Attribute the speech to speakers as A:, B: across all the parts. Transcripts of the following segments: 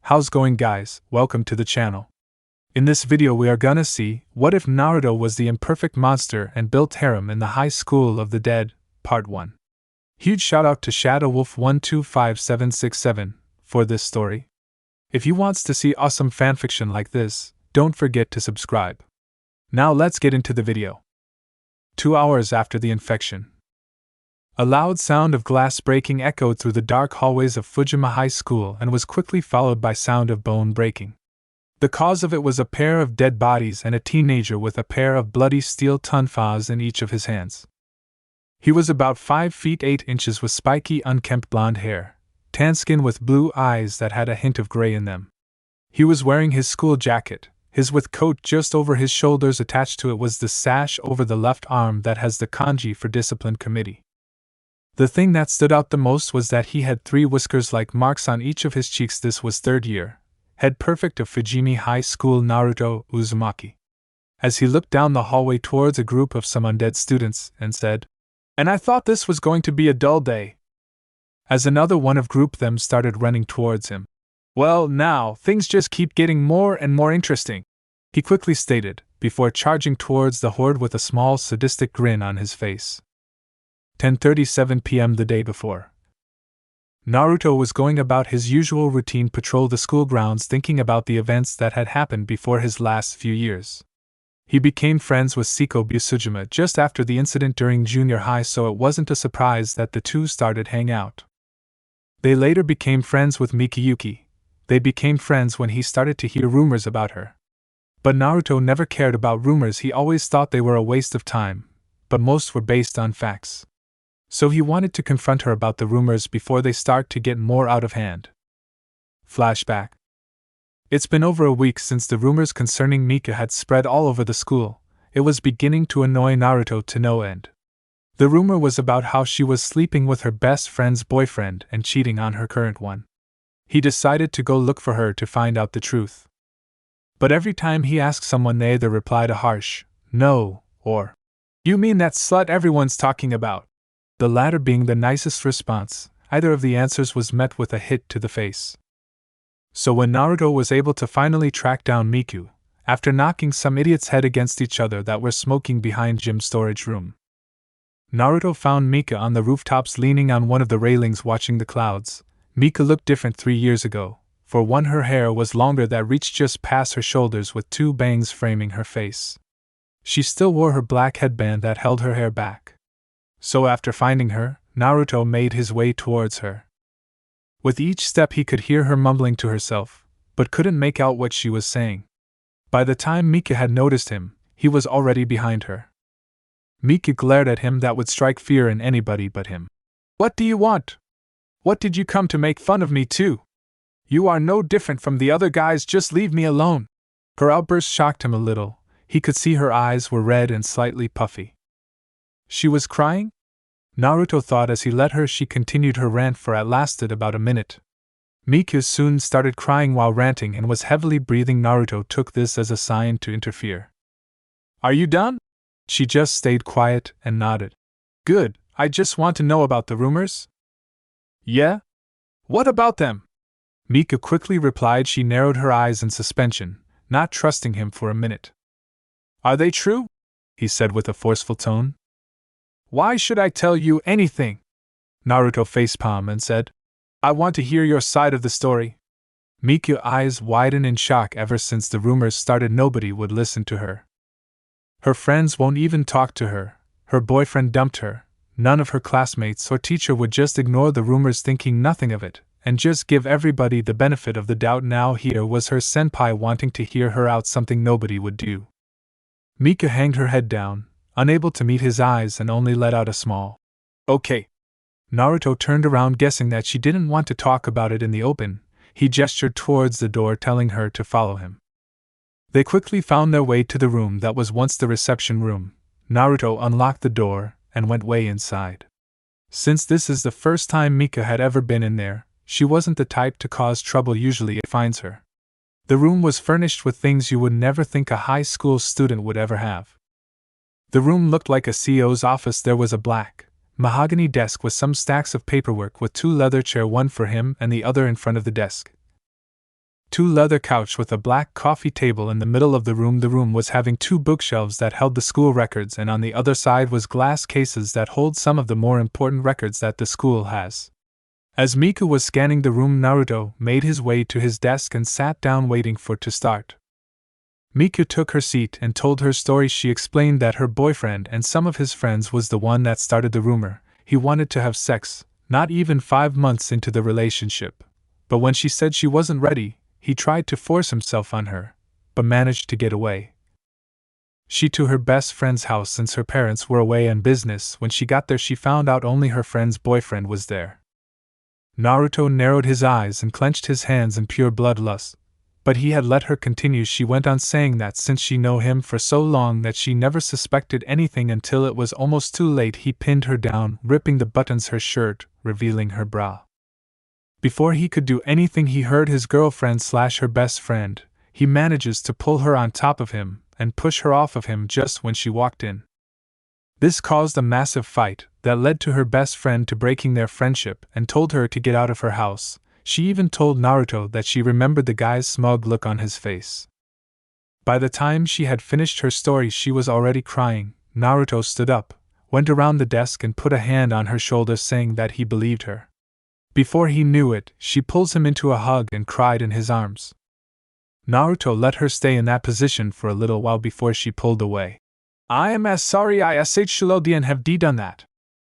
A: How's going, guys? Welcome to the channel. In this video we are gonna see, what if Naruto was the imperfect monster and built harem in the High School of the Dead, Part 1. Huge shout out to ShadowWolf125767 for this story. If you wants to see awesome fanfiction like this, don't forget to subscribe. Now let's get into the video. 2 hours after the infection. A loud sound of glass breaking echoed through the dark hallways of Fujima High School and was quickly followed by sound of bone breaking. The cause of it was a pair of dead bodies and a teenager with a pair of bloody steel tonfas in each of his hands. He was about 5 feet 8 inches with spiky unkempt blonde hair, tan skin with blue eyes that had a hint of gray in them. He was wearing his school jacket, his with coat just over his shoulders. Attached to it was the sash over the left arm that has the kanji for discipline committee. The thing that stood out the most was that he had 3 whiskers-like marks on each of his cheeks. This was third year, head perfect of Fujimi High School Naruto Uzumaki. As he looked down the hallway towards a group of some undead students and said, "And I thought this was going to be a dull day." As another one of group them started running towards him. "Well, now, things just keep getting more and more interesting," he quickly stated, before charging towards the horde with a small sadistic grin on his face. 10:37 p.m. the day before. Naruto was going about his usual routine patrol the school grounds, thinking about the events that had happened before his last few years. He became friends with Siko Busujima just after the incident during junior high, so it wasn't a surprise that the two started hang out. They later became friends with Mikiyuki. They became friends when he started to hear rumors about her. But Naruto never cared about rumors. He always thought they were a waste of time, but most were based on facts. So he wanted to confront her about the rumors before they start to get more out of hand. Flashback. It's been over a week since the rumors concerning Mika had spread all over the school. It was beginning to annoy Naruto to no end. The rumor was about how she was sleeping with her best friend's boyfriend and cheating on her current one. He decided to go look for her to find out the truth. But every time he asked someone, they either replied a harsh, "No," or, "You mean that slut everyone's talking about?" The latter being the nicest response. Either of the answers was met with a hit to the face. So when Naruto was able to finally track down Miku, after knocking some idiot's head against each other that were smoking behind Jim's storage room, Naruto found Mika on the rooftops leaning on one of the railings watching the clouds. Mika looked different 3 years ago. For one, her hair was longer that reached just past her shoulders with 2 bangs framing her face. She still wore her black headband that held her hair back. So after finding her, Naruto made his way towards her. With each step he could hear her mumbling to herself, but couldn't make out what she was saying. By the time Mika had noticed him, he was already behind her. Mika glared at him that would strike fear in anybody but him. "What do you want? What did you come to make fun of me too? You are no different from the other guys, just leave me alone." Her outburst shocked him a little. He could see her eyes were red and slightly puffy. She was crying? Naruto thought as he let her. She continued her rant for it lasted about a minute. Miku soon started crying while ranting and was heavily breathing. Naruto took this as a sign to interfere. "Are you done?" She just stayed quiet and nodded. "Good, I just want to know about the rumors." "Yeah? What about them?" Miku quickly replied. She narrowed her eyes in suspension, not trusting him for a minute. "Are they true?" he said with a forceful tone. "Why should I tell you anything?" Naruto facepalmed and said, "I want to hear your side of the story." Miku's eyes widened in shock. Ever since the rumors started, nobody would listen to her. Her friends won't even talk to her. Her boyfriend dumped her. None of her classmates or teacher would just ignore the rumors, thinking nothing of it, and just give everybody the benefit of the doubt. Now here was her senpai wanting to hear her out, something nobody would do. Mika hanged her head down, unable to meet his eyes, and only let out a small, "Okay." Naruto turned around, guessing that she didn't want to talk about it in the open. He gestured towards the door, telling her to follow him. They quickly found their way to the room that was once the reception room. Naruto unlocked the door and went way inside. Since this is the first time Mika had ever been in there, she wasn't the type to cause trouble. Usually it finds her. The room was furnished with things you would never think a high school student would ever have. The room looked like a CEO's office. There was a black, mahogany desk with some stacks of paperwork with 2 leather chairs, one for him and the other in front of the desk. two leather couch with a black coffee table in the middle of the room. The room was having two bookshelves that held the school records, and on the other side was glass cases that hold some of the more important records that the school has. As Miku was scanning the room, Naruto made his way to his desk and sat down waiting for it to start. Miku took her seat and told her story. She explained that her boyfriend and some of his friends was the one that started the rumor. He wanted to have sex, not even 5 months into the relationship. But when she said she wasn't ready, he tried to force himself on her, but managed to get away. She to her best friend's house since her parents were away on business. When she got there, she found out only her friend's boyfriend was there. Naruto narrowed his eyes and clenched his hands in pure bloodlust. But he had let her continue. She went on saying that since she knew him for so long that she never suspected anything until it was almost too late. He pinned her down, ripping the buttons her shirt, revealing her bra. Before he could do anything, he heard his girlfriend / her best friend. He manages to pull her on top of him and push her off of him just when she walked in. This caused a massive fight that led to her best friend to breaking their friendship and told her to get out of her house. She even told Naruto that she remembered the guy's smug look on his face. By the time she had finished her story, she was already crying. Naruto stood up, went around the desk and put a hand on her shoulder, saying that he believed her. Before he knew it, she pulls him into a hug and cried in his arms. Naruto let her stay in that position for a little while before she pulled away. "I am as sorry I shouldn't have done that."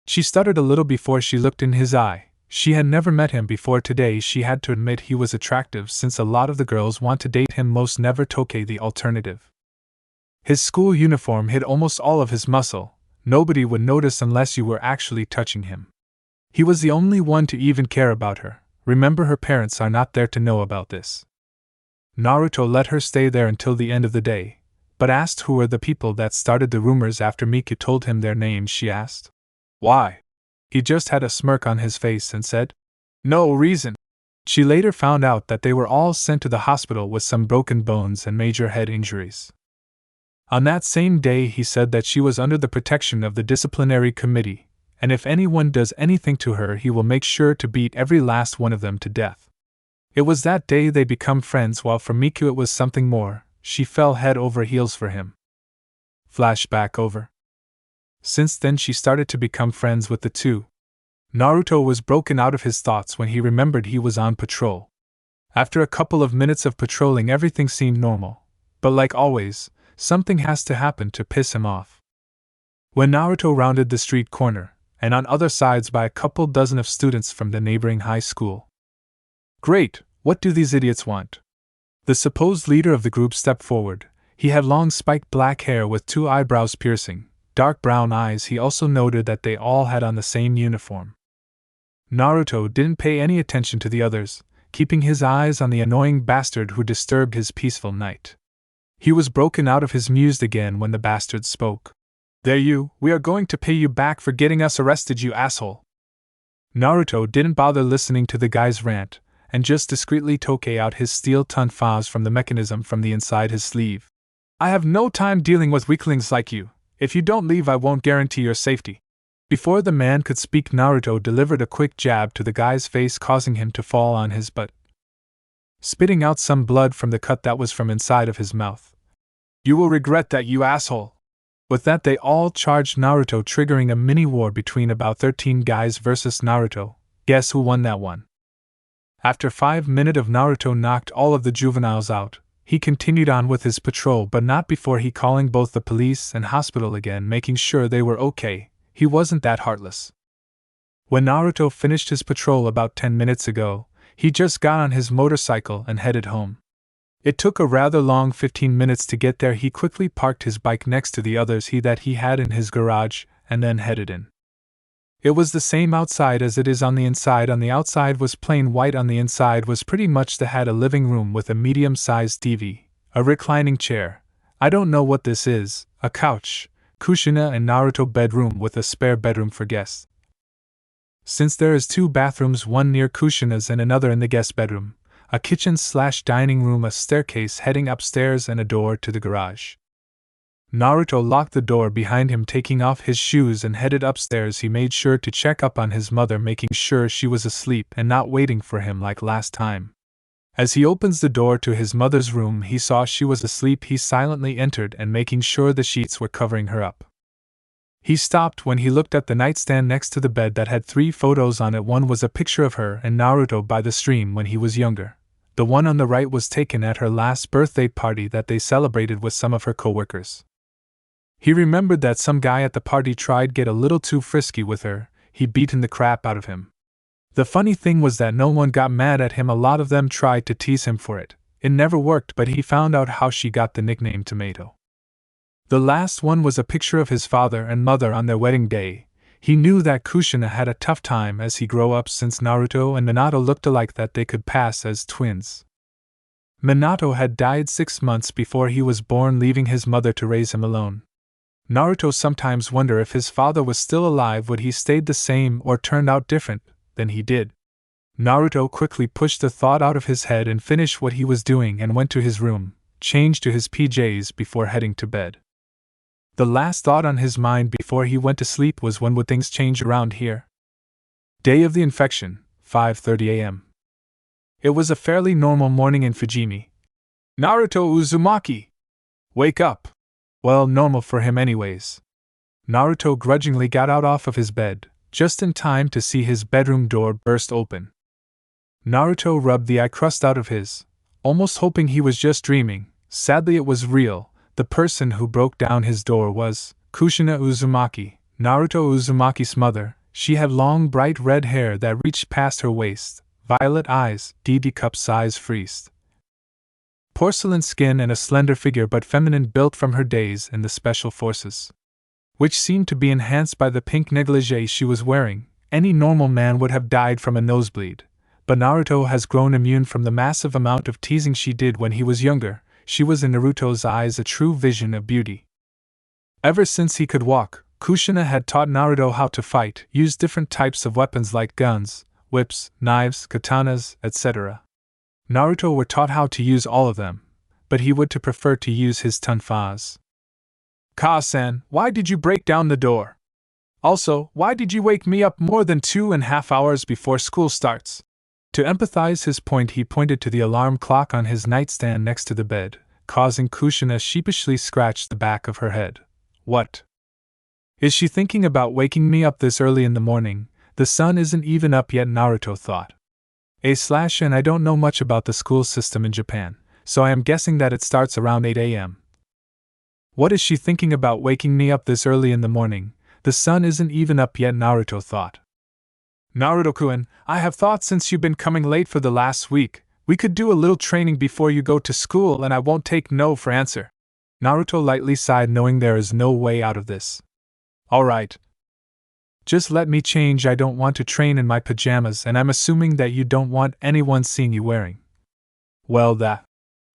A: She stuttered a little before she looked in his eye. She had never met him before. Today she had to admit he was attractive, since a lot of the girls want to date him, most never took the alternative. His school uniform hid almost all of his muscle. Nobody would notice unless you were actually touching him. He was the only one to even care about her. Remember, her parents are not there to know about this. Naruto let her stay there until the end of the day, but asked who were the people that started the rumors. After Miku told him their names, she asked, "Why?" He just had a smirk on his face and said, "No reason." She later found out that they were all sent to the hospital with some broken bones and major head injuries. On that same day, he said that she was under the protection of the disciplinary committee, and if anyone does anything to her, he will make sure to beat every last one of them to death. It was that day they become friends, while for Miku it was something more. She fell head over heels for him. Flashback over. Since then she started to become friends with the two. Naruto was broken out of his thoughts when he remembered he was on patrol. After a couple of minutes of patrolling, everything seemed normal, but like always, something has to happen to piss him off. When Naruto rounded the street corner, and on other sides by a couple dozen of students from the neighboring high school. "Great, what do these idiots want?" The supposed leader of the group stepped forward. He had long spiked black hair with 2 eyebrows piercing, dark brown eyes. He also noted that they all had on the same uniform. Naruto didn't pay any attention to the others, keeping his eyes on the annoying bastard who disturbed his peaceful night. He was broken out of his muse again when the bastard spoke. "There you, we are going to pay you back for getting us arrested, you asshole." Naruto didn't bother listening to the guy's rant, and just discreetly took out his steel tonfas from the mechanism from the inside his sleeve. "I have no time dealing with weaklings like you. If you don't leave, I won't guarantee your safety." Before the man could speak, Naruto delivered a quick jab to the guy's face, causing him to fall on his butt, spitting out some blood from the cut that was from inside of his mouth. "You will regret that, you asshole." With that, they all charged Naruto, triggering a mini-war between about 13 guys versus Naruto. Guess who won that one? After 5 minutes of Naruto knocked all of the juveniles out, he continued on with his patrol, but not before he calling both the police and hospital again, making sure they were okay. He wasn't that heartless. When Naruto finished his patrol about 10 minutes ago, he just got on his motorcycle and headed home. It took a rather long 15 minutes to get there. He quickly parked his bike next to the others he had in his garage, and then headed in. It was the same outside as it is on the inside. On the outside was plain white, on the inside was pretty much had a living room with a medium-sized TV, a reclining chair, I don't know what this is, a couch, kushina, and Naruto bedroom with a spare bedroom for guests. Since there is 2 bathrooms, one near kushina's and another in the guest bedroom, a kitchen/dining room, a staircase heading upstairs, and a door to the garage. Naruto locked the door behind him, taking off his shoes, and headed upstairs. He made sure to check up on his mother, making sure she was asleep and not waiting for him like last time. As he opens the door to his mother's room, he saw she was asleep. He silently entered and making sure the sheets were covering her up. He stopped when he looked at the nightstand next to the bed that had 3 photos on it. One was a picture of her and Naruto by the stream when he was younger. The one on the right was taken at her last birthday party that they celebrated with some of her coworkers. He remembered that some guy at the party tried get a little too frisky with her. He beaten the crap out of him. The funny thing was that no one got mad at him. A lot of them tried to tease him for it. It never worked, but he found out how she got the nickname Tomato. The last one was a picture of his father and mother on their wedding day. He knew that Kushina had a tough time as he grew up since Naruto and Minato looked alike that they could pass as twins. Minato had died 6 months before he was born, leaving his mother to raise him alone. Naruto sometimes wondered if his father was still alive, would he stayed the same or turned out different than he did. Naruto quickly pushed the thought out of his head and finished what he was doing and went to his room, changed to his PJs before heading to bed. The last thought on his mind before he went to sleep was, when would things change around here? Day of the infection, 5:30 a.m. It was a fairly normal morning in Fujimi. Naruto Uzumaki! Wake up! Well, normal for him anyways. Naruto grudgingly got out of his bed, just in time to see his bedroom door burst open. Naruto rubbed the eye crust out of his, almost hoping he was just dreaming. Sadly it was real. The person who broke down his door was Kushina Uzumaki, Naruto Uzumaki's mother. She had long bright red hair that reached past her waist, violet eyes, DD cup-size friezed porcelain skin, and a slender figure but feminine built from her days in the special forces, which seemed to be enhanced by the pink negligee she was wearing. Any normal man would have died from a nosebleed, but Naruto has grown immune from the massive amount of teasing she did when he was younger. She was in Naruto's eyes a true vision of beauty. Ever since he could walk, Kushina had taught Naruto how to fight, use different types of weapons like guns, whips, knives, katanas, etc. Naruto were taught how to use all of them, but he would prefer to use his tonfas. Ka-san, why did you break down the door? Also, why did you wake me up more than 2.5 hours before school starts? To empathize his point, he pointed to the alarm clock on his nightstand next to the bed, causing Kushina sheepishly scratch the back of her head. What? Is she thinking about waking me up this early in the morning? The sun isn't even up yet, Naruto thought. And I don't know much about the school system in Japan, so I am guessing that it starts around 8 a.m. What is she thinking about waking me up this early in the morning? The sun isn't even up yet, Naruto thought. Naruto-kun, I have thought since you've been coming late for the last week, we could do a little training before you go to school and I won't take no for answer. Naruto lightly sighed, knowing there is no way out of this. Alright. Just let me change. I don't want to train in my pajamas, and I'm assuming that you don't want anyone seeing you wearing. Well, that.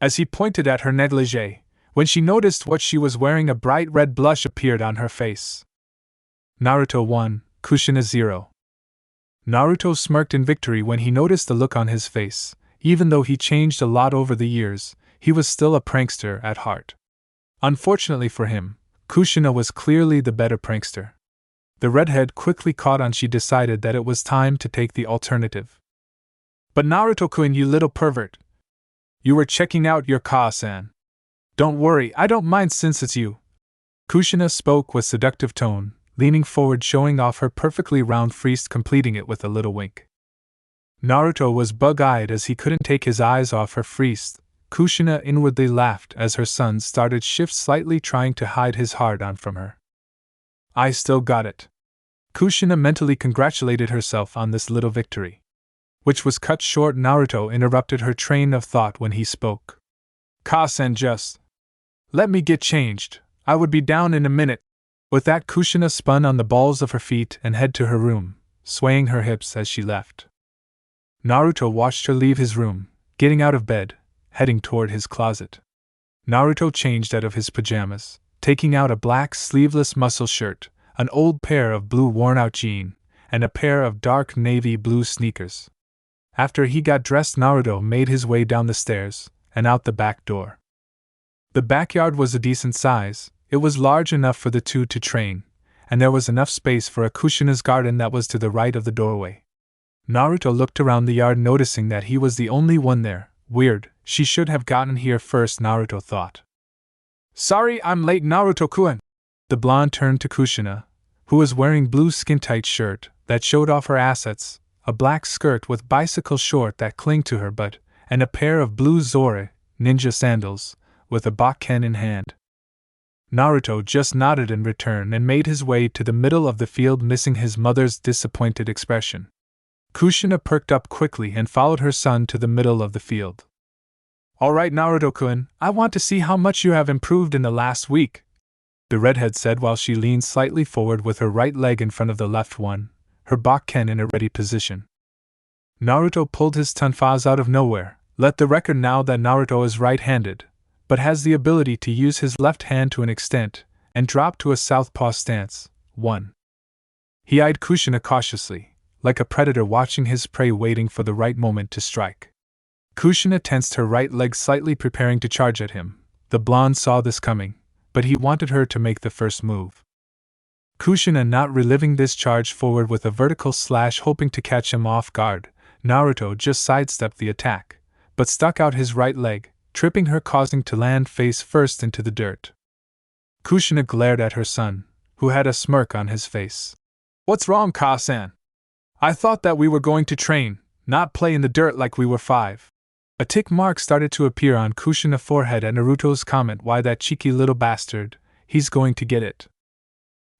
A: As he pointed at her negligee, when she noticed what she was wearing, a bright red blush appeared on her face. Naruto 1, Kushina 0. Naruto smirked in victory when he noticed the look on his face. Even though he changed a lot over the years, he was still a prankster at heart. Unfortunately for him, Kushina was clearly the better prankster. The redhead quickly caught on. She decided that it was time to take the alternative. But Naruto-kun, you little pervert. You were checking out your Ka-san. Don't worry, I don't mind since it's you. Kushina spoke with seductive tone, leaning forward, showing off her perfectly round frieze, completing it with a little wink. Naruto was bug-eyed as he couldn't take his eyes off her frieze. Kushina inwardly laughed as her son started shift slightly, trying to hide his hard-on from her. I still got it. Kushina mentally congratulated herself on this little victory, which was cut short. Naruto interrupted her train of thought when he spoke. Ka-san, just let me get changed. I would be down in a minute. With that, Kushina spun on the balls of her feet and headed to her room, swaying her hips as she left. Naruto watched her leave his room, getting out of bed, heading toward his closet. Naruto changed out of his pajamas, taking out a black sleeveless muscle shirt, an old pair of blue worn-out jeans, and a pair of dark navy blue sneakers. After he got dressed, Naruto made his way down the stairs and out the back door. The backyard was a decent size. It was large enough for the two to train, and there was enough space for a Kushina's garden that was to the right of the doorway. Naruto looked around the yard, noticing that he was the only one there. Weird, she should have gotten here first, Naruto thought. Sorry, I'm late, Naruto-kun. The blonde turned to Kushina, who was wearing blue skin-tight shirt that showed off her assets, a black skirt with bicycle short that clinged to her butt, and a pair of blue Zore ninja sandals, with a bakken in hand. Naruto just nodded in return and made his way to the middle of the field, missing his mother's disappointed expression. Kushina perked up quickly and followed her son to the middle of the field. Alright, Naruto-kun, I want to see how much you have improved in the last week, the redhead said while she leaned slightly forward with her right leg in front of the left one, her bakken in a ready position. Naruto pulled his tonfas out of nowhere. Let the record now that Naruto is right-handed, but has the ability to use his left hand to an extent, and drop to a southpaw stance. 1. He eyed Kushina cautiously, like a predator watching his prey waiting for the right moment to strike. Kushina tensed her right leg slightly, preparing to charge at him. The blonde saw this coming, but he wanted her to make the first move. Kushina not reliving this charge forward with a vertical slash, hoping to catch him off guard. Naruto just sidestepped the attack, but stuck out his right leg, tripping her, causing to land face first into the dirt. Kushina glared at her son, who had a smirk on his face. What's wrong, Ka-san? I thought that we were going to train, not play in the dirt like we were 5. A tick mark started to appear on Kushina's forehead at Naruto's comment, why that cheeky little bastard, he's going to get it.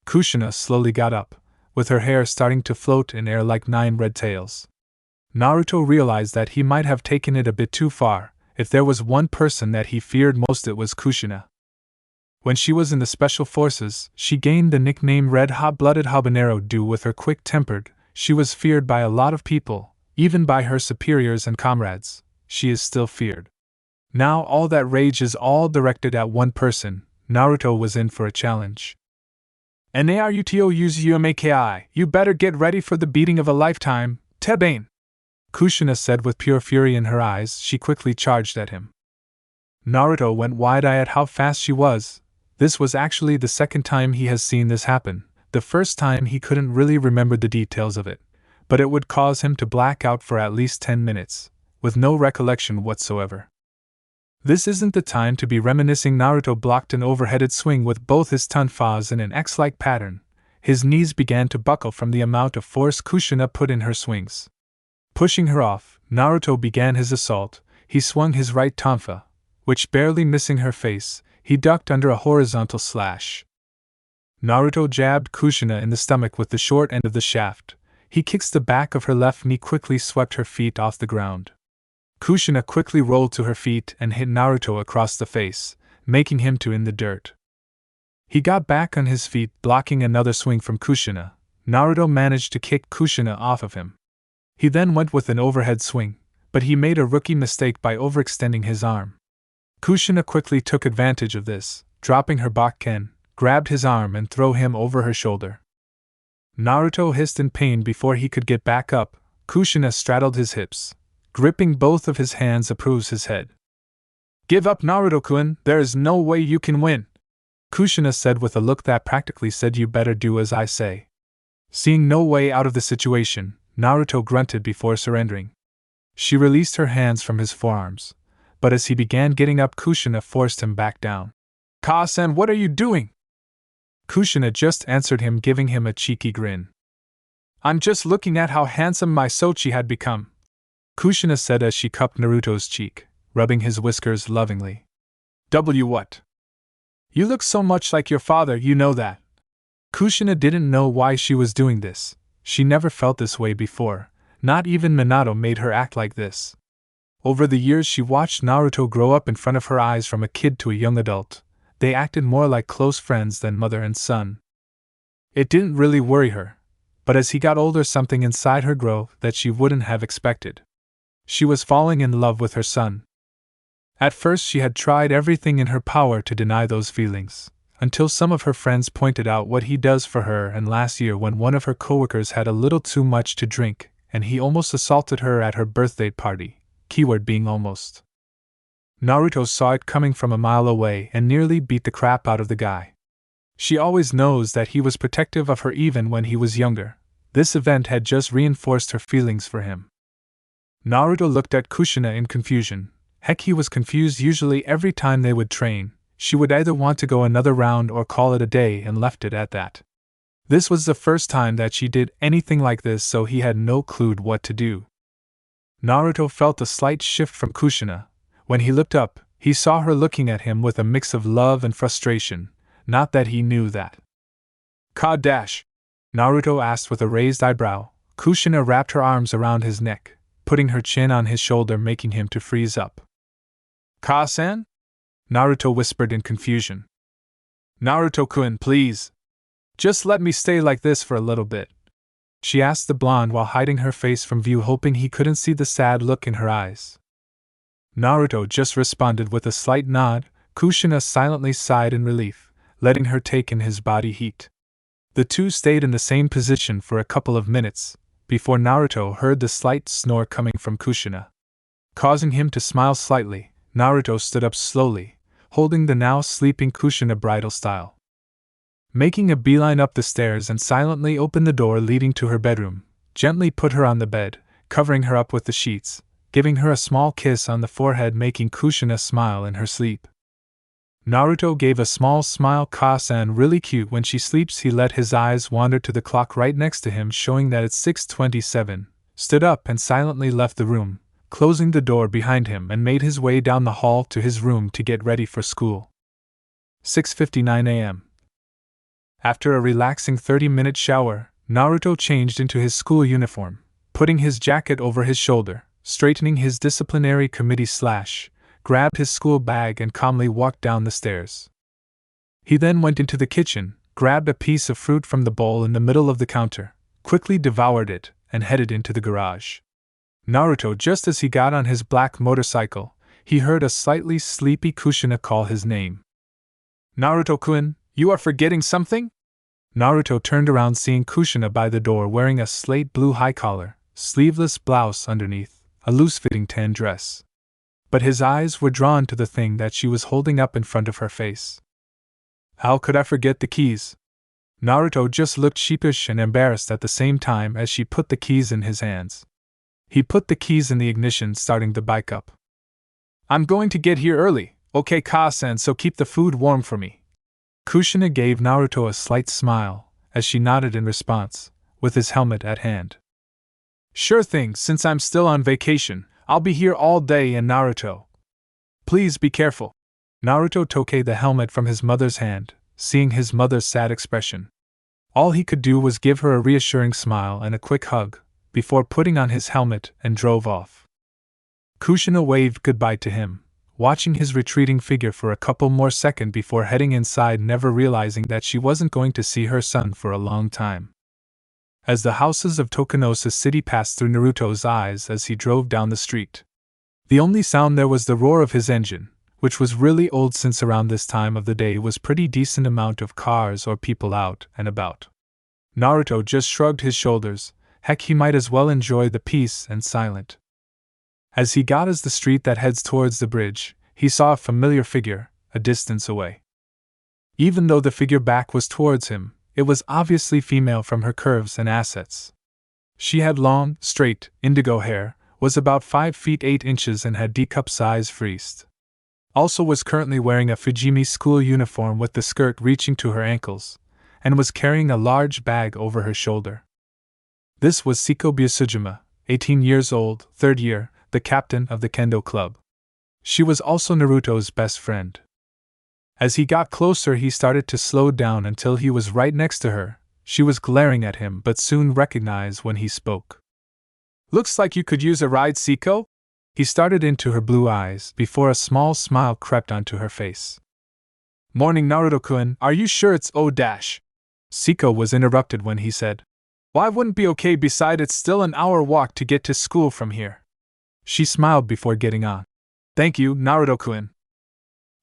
A: Kushina slowly got up, with her hair starting to float in air like 9 red tails. Naruto realized that he might have taken it a bit too far. If there was one person that he feared most, it was Kushina. When she was in the Special Forces, she gained the nickname Red Hot-Blooded Habanero due with her quick-tempered. She was feared by a lot of people, even by her superiors and comrades. She is still feared. Now all that rage is all directed at one person. Naruto was in for a challenge. Naruto Uzumaki, you better get ready for the beating of a lifetime, Tebane, Kushina said with pure fury in her eyes. She quickly charged at him. Naruto went wide-eyed at how fast she was. This was actually the second time he has seen this happen. The first time he couldn't really remember the details of it, but it would cause him to black out for at least 10 minutes, with no recollection whatsoever. This isn't the time to be reminiscing. Naruto blocked an overheaded swing with both his tonfas in an X-like pattern. His knees began to buckle from the amount of force Kushina put in her swings. Pushing her off, Naruto began his assault. He swung his right tonfa, which barely missing her face, he ducked under a horizontal slash. Naruto jabbed Kushina in the stomach with the short end of the shaft. He kicked the back of her left knee, quickly swept her feet off the ground. Kushina quickly rolled to her feet and hit Naruto across the face, making him to in the dirt. He got back on his feet, blocking another swing from Kushina. Naruto managed to kick Kushina off of him. He then went with an overhead swing, but he made a rookie mistake by overextending his arm. Kushina quickly took advantage of this, dropping her bakken, grabbed his arm and threw him over her shoulder. Naruto hissed in pain before he could get back up. Kushina straddled his hips, gripping both of his hands approves his head. Give up, Naruto-kun, there is no way you can win, Kushina said with a look that practically said you better do as I say. Seeing no way out of the situation, Naruto grunted before surrendering. She released her hands from his forearms, but as he began getting up, Kushina forced him back down. Ka-san, what are you doing? Kushina just answered him, giving him a cheeky grin. I'm just looking at how handsome my Sochi had become, Kushina said as she cupped Naruto's cheek, rubbing his whiskers lovingly. What? You look so much like your father, you know that. Kushina didn't know why she was doing this. She never felt this way before. Not even Minato made her act like this. Over the years she watched Naruto grow up in front of her eyes from a kid to a young adult. They acted more like close friends than mother and son. It didn't really worry her, but as he got older something inside her grew that she wouldn't have expected. She was falling in love with her son. At first she had tried everything in her power to deny those feelings, until some of her friends pointed out what he does for her, and last year when one of her coworkers had a little too much to drink, and he almost assaulted her at her birthday party, keyword being almost. Naruto saw it coming from a mile away and nearly beat the crap out of the guy. She always knows that he was protective of her even when he was younger. This event had just reinforced her feelings for him. Naruto looked at Kushina in confusion. Heck, he was confused. Usually every time they would train, she would either want to go another round or call it a day and left it at that. This was the first time that she did anything like this, so he had no clue what to do. Naruto felt a slight shift from Kushina. When he looked up, he saw her looking at him with a mix of love and frustration, not that he knew that. "Ka dash?" Naruto asked with a raised eyebrow. Kushina wrapped her arms around his neck, putting her chin on his shoulder, making him to freeze up. "Ka-san?" Naruto whispered in confusion. "Naruto-kun, please. Just let me stay like this for a little bit," she asked the blonde while hiding her face from view, hoping he couldn't see the sad look in her eyes. Naruto just responded with a slight nod. Kushina silently sighed in relief, letting her take in his body heat. The two stayed in the same position for a couple of minutes, before Naruto heard the slight snore coming from Kushina. Causing him to smile slightly, Naruto stood up slowly, holding the now sleeping Kushina bridal style. Making a beeline up the stairs and silently opened the door leading to her bedroom, gently put her on the bed, covering her up with the sheets, giving her a small kiss on the forehead, making Kushina smile in her sleep. Naruto gave a small smile. "Ka-san really cute when she sleeps." He let his eyes wander to the clock right next to him, showing that it's 6:27, stood up and silently left the room, closing the door behind him, and made his way down the hall to his room to get ready for school. 6:59 a.m. After a relaxing 30-minute shower, Naruto changed into his school uniform, putting his jacket over his shoulder, straightening his disciplinary committee slash, grabbed his school bag and calmly walked down the stairs. He then went into the kitchen, grabbed a piece of fruit from the bowl in the middle of the counter, quickly devoured it, and headed into the garage. Naruto, just as he got on his black motorcycle, he heard a slightly sleepy Kushina call his name. "Naruto-kun, you are forgetting something?" Naruto turned around, seeing Kushina by the door wearing a slate blue high collar, sleeveless blouse underneath, a loose-fitting tan dress. But his eyes were drawn to the thing that she was holding up in front of her face. "How could I forget the keys?" Naruto just looked sheepish and embarrassed at the same time as she put the keys in his hands. He put the keys in the ignition, starting the bike up. "I'm going to get here early, okay, Ka-san, so keep the food warm for me." Kushina gave Naruto a slight smile, as she nodded in response, with his helmet at hand. "Sure thing, since I'm still on vacation, I'll be here all day. And Naruto, please be careful." Naruto took the helmet from his mother's hand, seeing his mother's sad expression. All he could do was give her a reassuring smile and a quick hug, before putting on his helmet and drove off. Kushina waved goodbye to him, watching his retreating figure for a couple more seconds before heading inside, never realizing that she wasn't going to see her son for a long time. As the houses of Tokanosa City passed through Naruto's eyes as he drove down the street, the only sound there was the roar of his engine, which was really old since around this time of the day was pretty decent amount of cars or people out and about. Naruto just shrugged his shoulders. Heck, he might as well enjoy the peace and silence. As he got as the street that heads towards the bridge, he saw a familiar figure, a distance away. Even though the figure back was towards him, it was obviously female from her curves and assets. She had long, straight, indigo hair, was about 5 feet 8 inches and had D-cup size frieze. Also was currently wearing a Fujimi school uniform with the skirt reaching to her ankles, and was carrying a large bag over her shoulder. This was Siko Byasujima, 18 years old, 3rd year, the captain of the Kendo Club. She was also Naruto's best friend. As he got closer, he started to slow down until he was right next to her. She was glaring at him but soon recognized when he spoke. "Looks like you could use a ride, Siko?" He started into her blue eyes before a small smile crept onto her face. "Morning, Naruto-kun, are you sure it's O-dash?" Siko was interrupted when he said, "Why wouldn't be okay, beside it's still an hour walk to get to school from here." She smiled before getting on. "Thank you, Naruto-kun."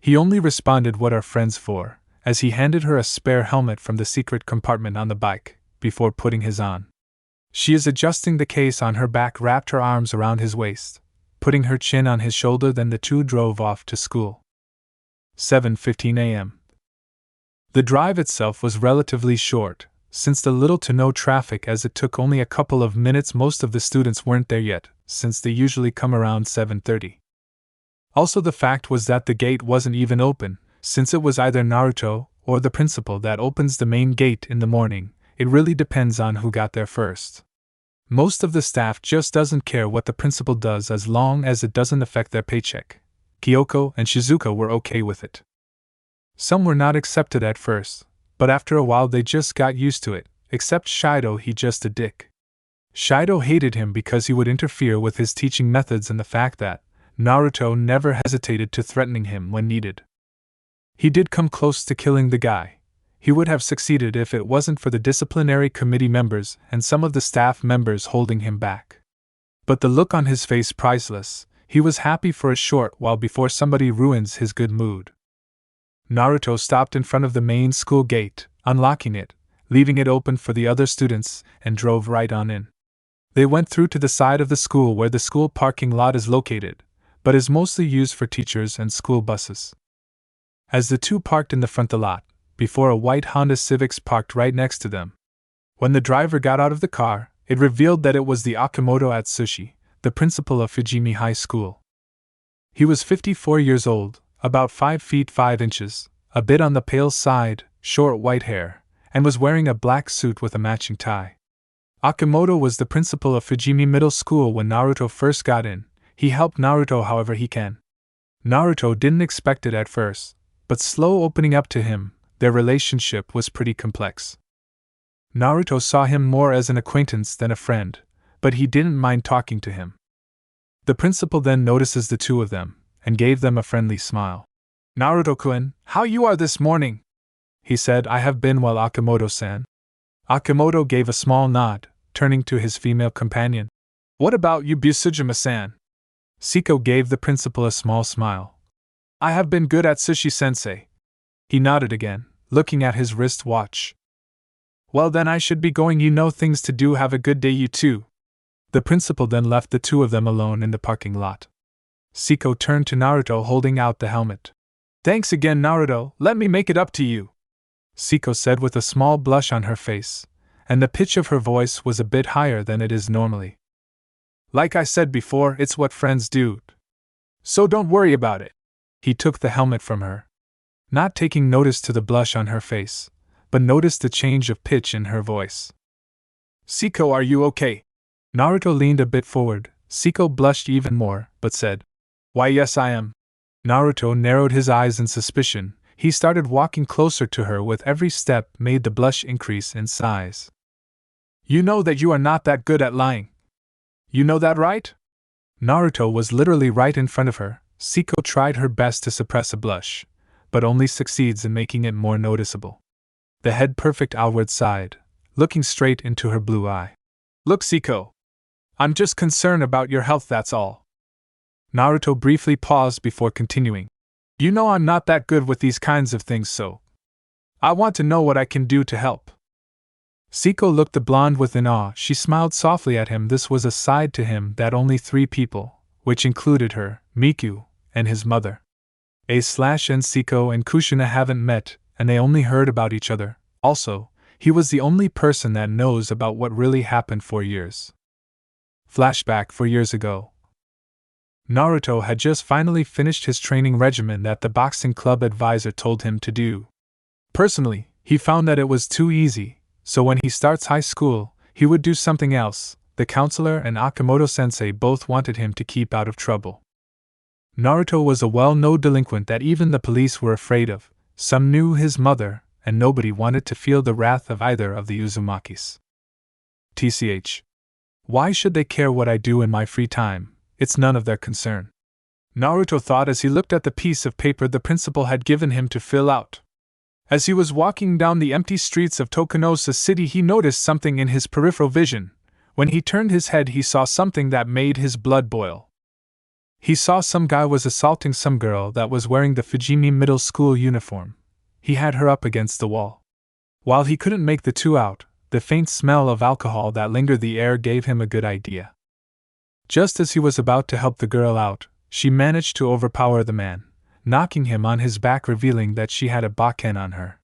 A: He only responded, "What are friends for?" as he handed her a spare helmet from the secret compartment on the bike, before putting his on. She is adjusting the case on her back, wrapped her arms around his waist, putting her chin on his shoulder, then the two drove off to school. 7:15 a.m. The drive itself was relatively short, since the little to no traffic, as it took only a couple of minutes. Most of the students weren't there yet, since they usually come around 7:30. Also, the fact was that the gate wasn't even open, since it was either Naruto or the principal that opens the main gate in the morning. It really depends on who got there first. Most of the staff just doesn't care what the principal does as long as it doesn't affect their paycheck. Kyoko and Shizuka were okay with it. Some were not accepted at first, but after a while they just got used to it, except Shido. He just a dick. Shido hated him because he would interfere with his teaching methods and the fact that Naruto never hesitated to threatening him when needed. He did come close to killing the guy. He would have succeeded if it wasn't for the disciplinary committee members and some of the staff members holding him back. But the look on his face priceless. He was happy for a short while before somebody ruins his good mood. Naruto stopped in front of the main school gate, unlocking it, leaving it open for the other students, and drove right on in. They went through to the side of the school where the school parking lot is located, but is mostly used for teachers and school buses. As the two parked in the front of the lot, before a white Honda Civic parked right next to them. When the driver got out of the car, it revealed that it was the Akimoto Atsushi, the principal of Fujimi High School. He was 54 years old, about 5 feet 5 inches, a bit on the pale side, short white hair, and was wearing a black suit with a matching tie. Akimoto was the principal of Fujimi Middle School when Naruto first got in. He helped Naruto however he can. Naruto didn't expect it at first, but slow opening up to him, their relationship was pretty complex. Naruto saw him more as an acquaintance than a friend, but he didn't mind talking to him. The principal then notices the two of them, and gave them a friendly smile. "Naruto-kun, how you are this morning?" he said. "I have been well, Akimoto-san." Akimoto gave a small nod, turning to his female companion. "What about you, Busujima-san?" Siko gave the principal a small smile. "I have been good at Sushi-sensei." He nodded again, looking at his wrist watch. "Well then I should be going, you know things to do, have a good day you too." The principal then left the two of them alone in the parking lot. Siko turned to Naruto holding out the helmet. "Thanks again, Naruto, let me make it up to you," Siko said with a small blush on her face, and the pitch of her voice was a bit higher than it is normally. "Like I said before, it's what friends do. So don't worry about it." He took the helmet from her, not taking notice to the blush on her face, but noticed the change of pitch in her voice. "Siko, are you okay?" Naruto leaned a bit forward. Siko blushed even more, but said, "Why yes I am." Naruto narrowed his eyes in suspicion. He started walking closer to her. With every step made the blush increase in size. "You know that you are not that good at lying. You know that, right?" Naruto was literally right in front of her. Siko tried her best to suppress a blush, but only succeeds in making it more noticeable. The head perfect outward side, looking straight into her blue eye. "Look, Siko. I'm just concerned about your health, that's all." Naruto briefly paused before continuing. "You know I'm not that good with these kinds of things, so I want to know what I can do to help." Siko looked the blonde with in awe. She smiled softly at him. This was a side to him that only 3 people, which included her, Miku, and his mother. And Siko and Kushina haven't met, and they only heard about each other. Also, he was the only person that knows about what really happened for years. Flashback 4 years ago. Naruto had just finally finished his training regimen that the boxing club advisor told him to do. Personally, he found that it was too easy, so when he starts high school, he would do something else. The counselor and Akimoto-sensei both wanted him to keep out of trouble. Naruto was a well-known delinquent that even the police were afraid of. Some knew his mother, and nobody wanted to feel the wrath of either of the Uzumakis. TCH. Why should they care what I do in my free time? It's none of their concern. Naruto thought as he looked at the piece of paper the principal had given him to fill out. As he was walking down the empty streets of Tokunosa City, he noticed something in his peripheral vision. When he turned his head, he saw something that made his blood boil. He saw some guy was assaulting some girl that was wearing the Fujimi Middle School uniform. He had her up against the wall. While he couldn't make the two out, the faint smell of alcohol that lingered the air gave him a good idea. Just as he was about to help the girl out, she managed to overpower the man, knocking him on his back, revealing that she had a bakken on her.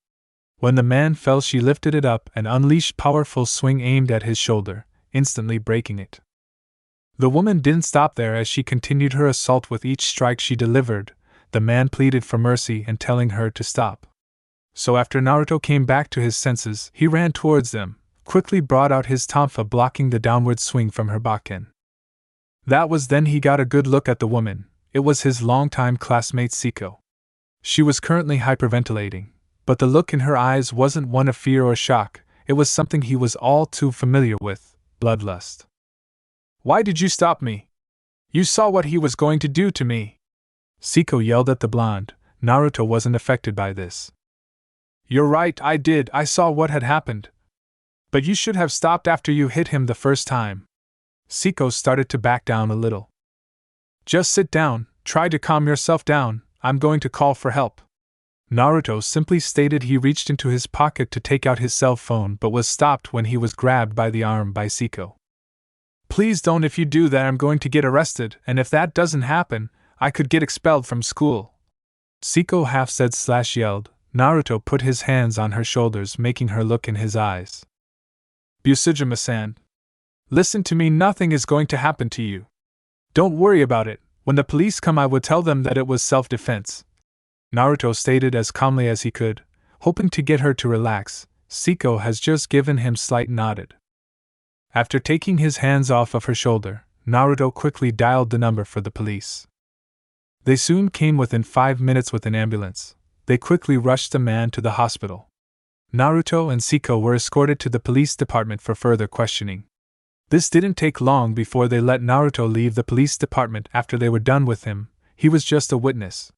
A: When the man fell, she lifted it up and unleashed powerful swing aimed at his shoulder, instantly breaking it. The woman didn't stop there as she continued her assault with each strike she delivered. The man pleaded for mercy and telling her to stop. So after Naruto came back to his senses, he ran towards them, quickly brought out his tonfa blocking the downward swing from her bakken. That was then he got a good look at the woman. It was his longtime classmate Siko. She was currently hyperventilating, but the look in her eyes wasn't one of fear or shock, it was something he was all too familiar with, bloodlust. Why did you stop me? You saw what he was going to do to me. Siko yelled at the blonde. Naruto wasn't affected by this. You're right, I did, I saw what had happened. But you should have stopped after you hit him the first time. Siko started to back down a little. Just sit down, try to calm yourself down, I'm going to call for help. Naruto simply stated. He reached into his pocket to take out his cell phone but was stopped when he was grabbed by the arm by Siko. Please don't, if you do that I'm going to get arrested, and if that doesn't happen, I could get expelled from school. Siko half said / yelled. Naruto put his hands on her shoulders, making her look in his eyes. Busujima-san. Listen to me, nothing is going to happen to you. Don't worry about it, when the police come I would tell them that it was self-defense. Naruto stated as calmly as he could, hoping to get her to relax. Siko has just given him slight nodded. After taking his hands off of her shoulder, Naruto quickly dialed the number for the police. They soon came within 5 minutes with an ambulance. They quickly rushed the man to the hospital. Naruto and Siko were escorted to the police department for further questioning. This didn't take long before they let Naruto leave the police department. After they were done with him, he was just a witness.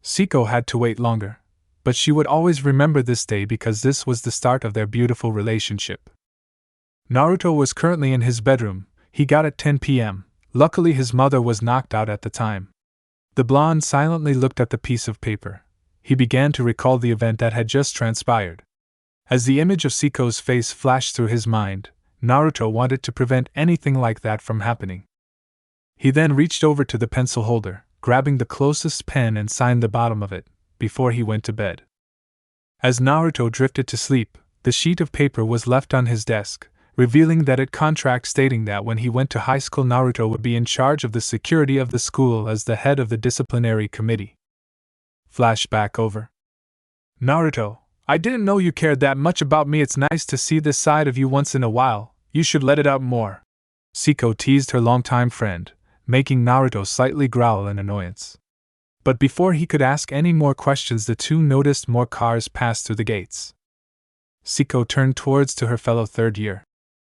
A: Siko had to wait longer, but she would always remember this day because this was the start of their beautiful relationship. Naruto was currently in his bedroom. He got at 10 p.m. Luckily his mother was knocked out at the time. The blonde silently looked at the piece of paper. He began to recall the event that had just transpired. As the image of Siko's face flashed through his mind, Naruto wanted to prevent anything like that from happening. He then reached over to the pencil holder, grabbing the closest pen and signed the bottom of it, before he went to bed. As Naruto drifted to sleep, the sheet of paper was left on his desk, revealing that it contract stating that when he went to high school Naruto would be in charge of the security of the school as the head of the disciplinary committee. Flashback over. Naruto, I didn't know you cared that much about me. It's nice to see this side of you once in a while. You should let it out more. Siko teased her longtime friend, making Naruto slightly growl in annoyance. But before he could ask any more questions, the two noticed more cars pass through the gates. Siko turned towards to her fellow third year.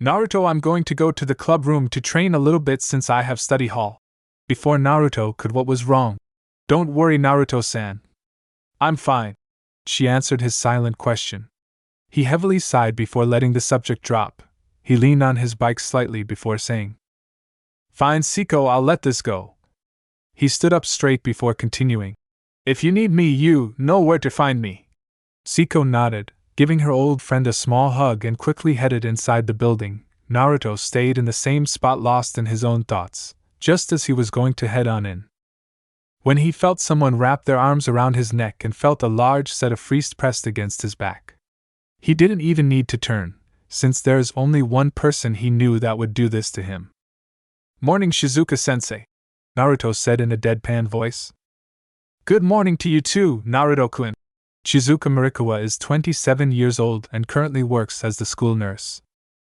A: Naruto, I'm going to go to the club room to train a little bit since I have study hall. Before Naruto could what was wrong. Don't worry, Naruto-san. I'm fine. She answered his silent question. He heavily sighed before letting the subject drop. He leaned on his bike slightly before saying, Fine, Siko, I'll let this go. He stood up straight before continuing. If you need me, you know where to find me. Siko nodded, giving her old friend a small hug and quickly headed inside the building. Naruto stayed in the same spot, lost in his own thoughts, just as he was going to head on in, when he felt someone wrap their arms around his neck and felt a large set of fists pressed against his back. He didn't even need to turn, since there is only one person he knew that would do this to him. Morning, Shizuka-sensei, Naruto said in a deadpan voice. Good morning to you too, Naruto-kun. Shizuka Marikawa is 27 years old and currently works as the school nurse.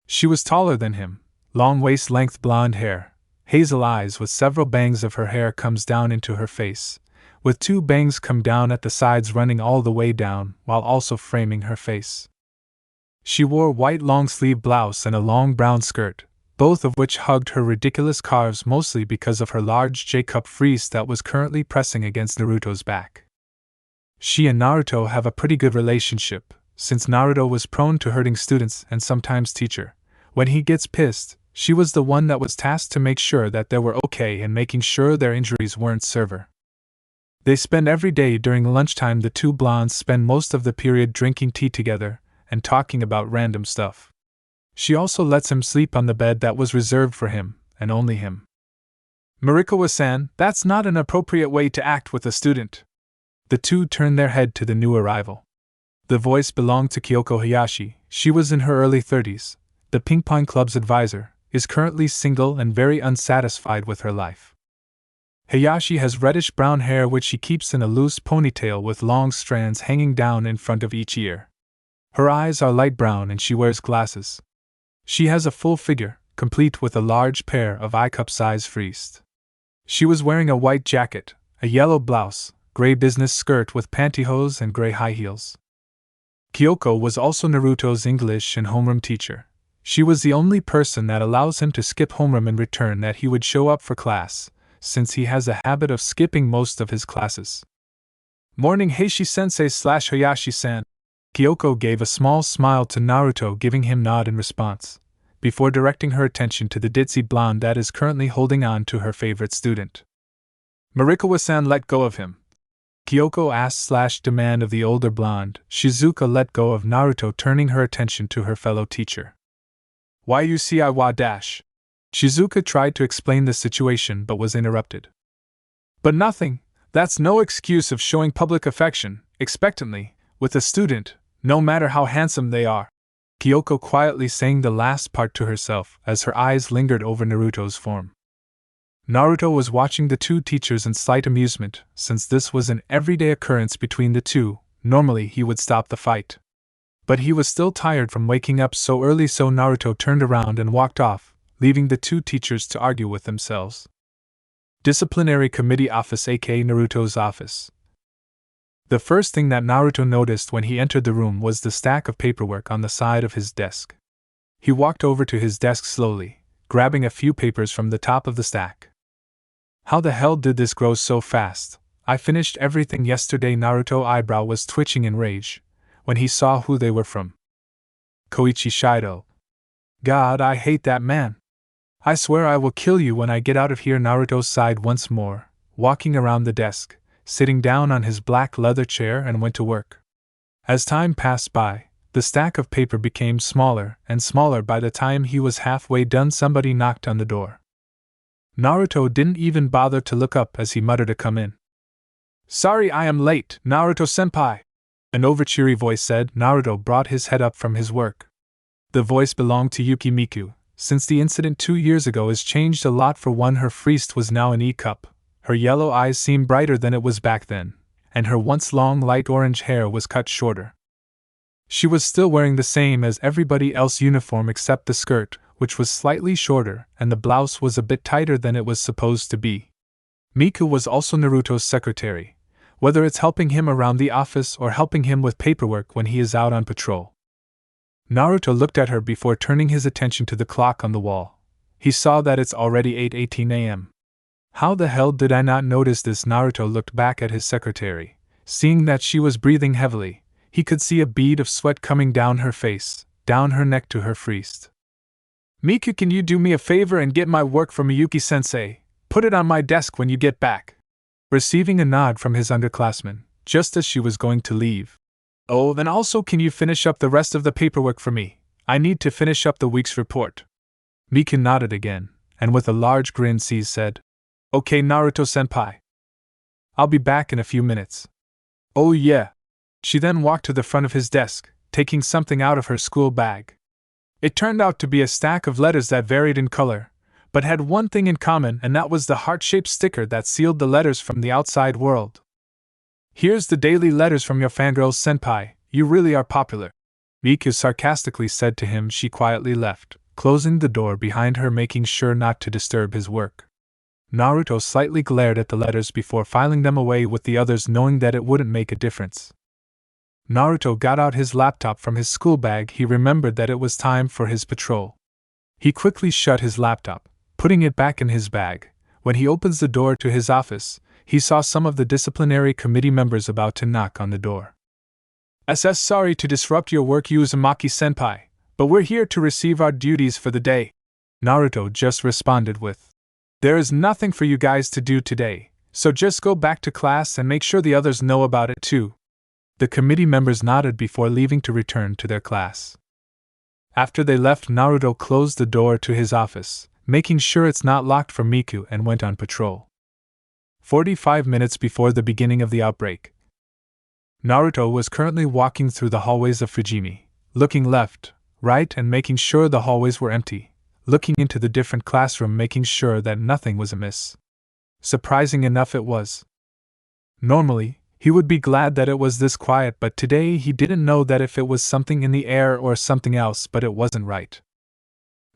A: She was taller than him, long waist-length blonde hair, hazel eyes with several bangs of her hair comes down into her face, with 2 bangs come down at the sides running all the way down while also framing her face. She wore white long-sleeve blouse and a long brown skirt, both of which hugged her ridiculous calves mostly because of her large J-cup frise that was currently pressing against Naruto's back. She and Naruto have a pretty good relationship, since Naruto was prone to hurting students and sometimes teacher. When he gets pissed, she was the one that was tasked to make sure that they were okay and making sure their injuries weren't severe. They spend every day during lunchtime. The two blondes spend most of the period drinking tea together and talking about random stuff. She also lets him sleep on the bed that was reserved for him, and only him. Marikawa-san, that's not an appropriate way to act with a student. The two turned their head to the new arrival. The voice belonged to Kyoko Hayashi. She was in her early 30s, the ping-pong club's advisor, is currently single and very unsatisfied with her life. Hayashi has reddish-brown hair which she keeps in a loose ponytail with long strands hanging down in front of each ear. Her eyes are light brown and she wears glasses. She has a full figure, complete with a large pair of eye-cup-size friezed. She was wearing a white jacket, a yellow blouse, gray business skirt with pantyhose and gray high heels. Kyoko was also Naruto's English and homeroom teacher. She was the only person that allows him to skip homeroom in return that he would show up for class, since he has a habit of skipping most of his classes. Morning Heishi-sensei / Hayashi-san. Kyoko gave a small smile to Naruto, giving him nod in response, before directing her attention to the ditzy blonde that is currently holding on to her favorite student. Marikawa-san, let go of him. Kyoko asked / demand of the older blonde. Shizuka let go of Naruto, turning her attention to her fellow teacher. Why you see I wa dash? Shizuka tried to explain the situation but was interrupted. But nothing, that's no excuse of showing public affection, expectantly, with a student, no matter how handsome they are. Kyoko quietly sang the last part to herself as her eyes lingered over Naruto's form. Naruto was watching the two teachers in slight amusement, since this was an everyday occurrence between the two. Normally he would stop the fight. But he was still tired from waking up so early, so Naruto turned around and walked off, leaving the two teachers to argue with themselves. Disciplinary Committee Office, aka Naruto's office. The first thing that Naruto noticed when he entered the room was the stack of paperwork on the side of his desk. He walked over to his desk slowly, grabbing a few papers from the top of the stack. How the hell did this grow so fast? I finished everything yesterday. Naruto's eyebrow was twitching in rage when he saw who they were from. Koichi Shido. God, I hate that man. I swear I will kill you when I get out of here. Naruto sighed once more, walking around the desk, sitting down on his black leather chair, and went to work. As time passed by, the stack of paper became smaller and smaller. By the time he was halfway done, somebody knocked on the door. Naruto didn't even bother to look up as he muttered to come in. Sorry I am late, Naruto-senpai, an overcheery voice said. Naruto brought his head up from his work. The voice belonged to Yuki Miku. Since the incident 2 years ago has changed a lot. For one, her friezed was now an E-cup. Her yellow eyes seemed brighter than it was back then, and her once long light orange hair was cut shorter. She was still wearing the same as everybody else uniform except the skirt, which was slightly shorter, and the blouse was a bit tighter than it was supposed to be. Miku was also Naruto's secretary, whether it's helping him around the office or helping him with paperwork when he is out on patrol. Naruto looked at her before turning his attention to the clock on the wall. He saw that it's already 8:18 a.m. How the hell did I not notice this? Naruto looked back at his secretary. Seeing that she was breathing heavily, he could see a bead of sweat coming down her face, down her neck to her friezed. Miku, can you do me a favor and get my work from Miyuki-sensei? Put it on my desk when you get back. Receiving a nod from his underclassman, just as she was going to leave. Oh, then also can you finish up the rest of the paperwork for me? I need to finish up the week's report. Miku nodded again, and with a large grin said, Okay, Naruto-senpai. I'll be back in a few minutes. Oh yeah. She then walked to the front of his desk, taking something out of her school bag. It turned out to be a stack of letters that varied in color, but had one thing in common, and that was the heart-shaped sticker that sealed the letters from the outside world. Here's the daily letters from your fangirls, senpai. You really are popular. Miku sarcastically said to him. She quietly left, closing the door behind her, making sure not to disturb his work. Naruto slightly glared at the letters before filing them away with the others, knowing that it wouldn't make a difference. Naruto got out his laptop from his school bag. He remembered that it was time for his patrol. He quickly shut his laptop, putting it back in his bag. When he opens the door to his office, he saw some of the disciplinary committee members about to knock on the door. Sorry to disrupt your work, Uzumaki-senpai, but we're here to receive our duties for the day. Naruto just responded with, There is nothing for you guys to do today, so just go back to class and make sure the others know about it too. The committee members nodded before leaving to return to their class. After they left, Naruto closed the door to his office, making sure it's not locked for Miku, and went on patrol. 45 minutes before the beginning of the outbreak, Naruto was currently walking through the hallways of Fujimi, looking left, right, and making sure the hallways were empty, looking into the different classroom, making sure that nothing was amiss. Surprising enough it was. Normally, he would be glad that it was this quiet, but today he didn't know that if it was something in the air or something else, but it wasn't right.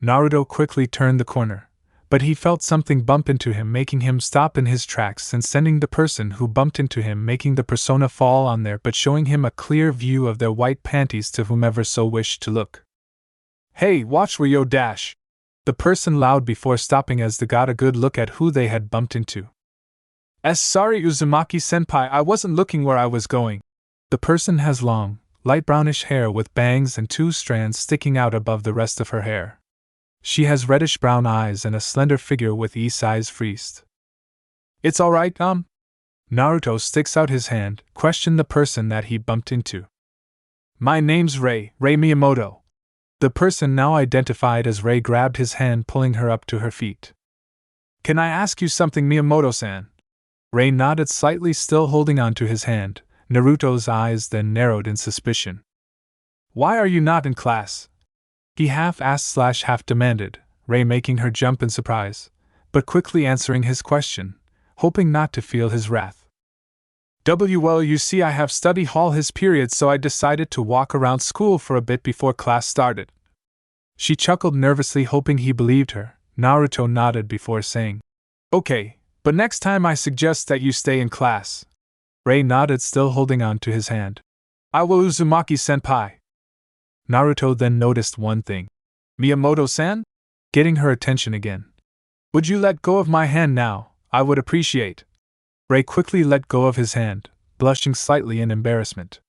A: Naruto quickly turned the corner, but he felt something bump into him, making him stop in his tracks and sending the person who bumped into him, making the persona fall on there but showing him a clear view of their white panties to whomever so wished to look. "Hey, watch where yo dash!" The person loud before stopping as they got a good look at who they had bumped into. Sorry Uzumaki-senpai, I wasn't looking where I was going." The person has long, light brownish hair with bangs and 2 strands sticking out above the rest of her hair. She has reddish-brown eyes and a slender figure with E-size frieze. "It's alright, Naruto sticks out his hand, questioned the person that he bumped into. "My name's Rei Miyamoto." The person now identified as Rei grabbed his hand, pulling her up to her feet. "Can I ask you something, Miyamoto-san?" Rei nodded slightly, still holding on to his hand. Naruto's eyes then narrowed in suspicion. "Why are you not in class?" he half asked / half demanded, Rei making her jump in surprise, but quickly answering his question, hoping not to feel his wrath. "Well, you see, I have study hall his period, so I decided to walk around school for a bit before class started." She chuckled nervously, hoping he believed her. Naruto nodded before saying, "Okay, but next time I suggest that you stay in class." Rei nodded, still holding on to his hand. "I will, Uzumaki-senpai." Naruto then noticed one thing. "Miyamoto-san?" Getting her attention again. "Would you let go of my hand now? I would appreciate." Rei quickly let go of his hand, blushing slightly in embarrassment.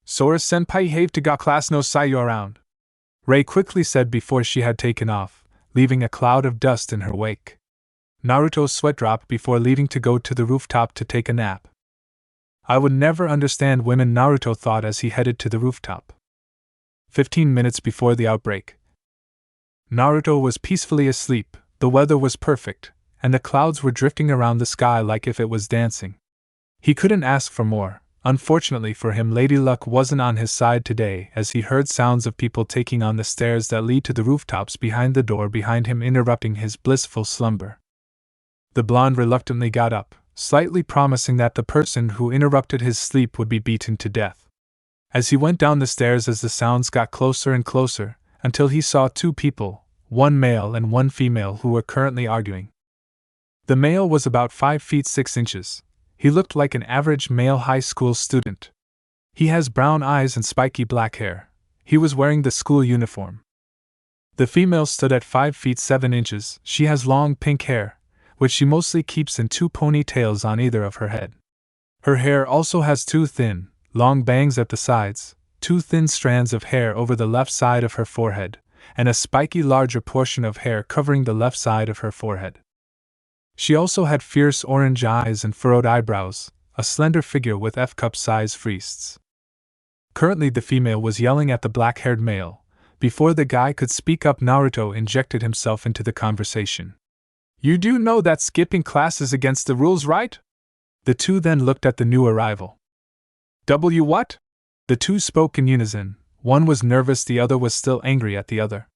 A: "Sora-senpai have to ga class no sayo around," Rei quickly said before she had taken off, leaving a cloud of dust in her wake. Naruto's sweat dropped before leaving to go to the rooftop to take a nap. I would never understand women, Naruto thought as he headed to the rooftop. 15 minutes before the outbreak. Naruto was peacefully asleep, the weather was perfect, and the clouds were drifting around the sky like if it was dancing. He couldn't ask for more. Unfortunately for him, Lady Luck wasn't on his side today, as he heard sounds of people taking on the stairs that lead to the rooftops behind the door behind him, interrupting his blissful slumber. The blonde reluctantly got up, slightly promising that the person who interrupted his sleep would be beaten to death. As he went down the stairs, as the sounds got closer and closer, until he saw 2 people, one male and one female, who were currently arguing. The male was about 5 feet 6 inches. He looked like an average male high school student. He has brown eyes and spiky black hair. He was wearing the school uniform. The female stood at 5 feet 7 inches. She has long pink hair, which she mostly keeps in 2 ponytails on either of her head. Her hair also has 2 thin, long bangs at the sides, 2 thin strands of hair over the left side of her forehead, and a spiky larger portion of hair covering the left side of her forehead. She also had fierce orange eyes and furrowed eyebrows, a slender figure with F-cup size frieze. Currently the female was yelling at the black-haired male. Before the guy could speak up, Naruto injected himself into the conversation. "You do know that skipping class is against the rules, right?" The 2 then looked at the new arrival. What?" The 2 spoke in unison. One was nervous, the other was still angry at the other.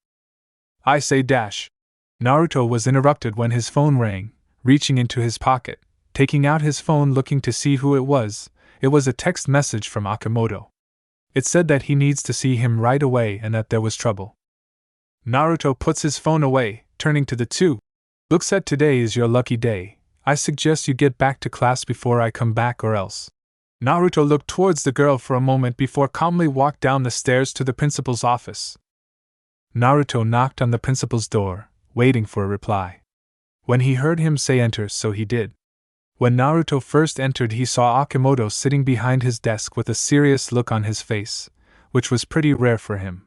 A: "I say dash." Naruto was interrupted when his phone rang. Reaching into his pocket, taking out his phone, looking to see who it was a text message from Akimoto. It said that he needs to see him right away and that there was trouble. Naruto puts his phone away, turning to the 2. "Look, said today is your lucky day. I suggest you get back to class before I come back, or else." Naruto looked towards the girl for a moment before calmly walked down the stairs to the principal's office. Naruto knocked on the principal's door, waiting for a reply. When he heard him say enter, so he did. When Naruto first entered, he saw Akimoto sitting behind his desk with a serious look on his face, which was pretty rare for him.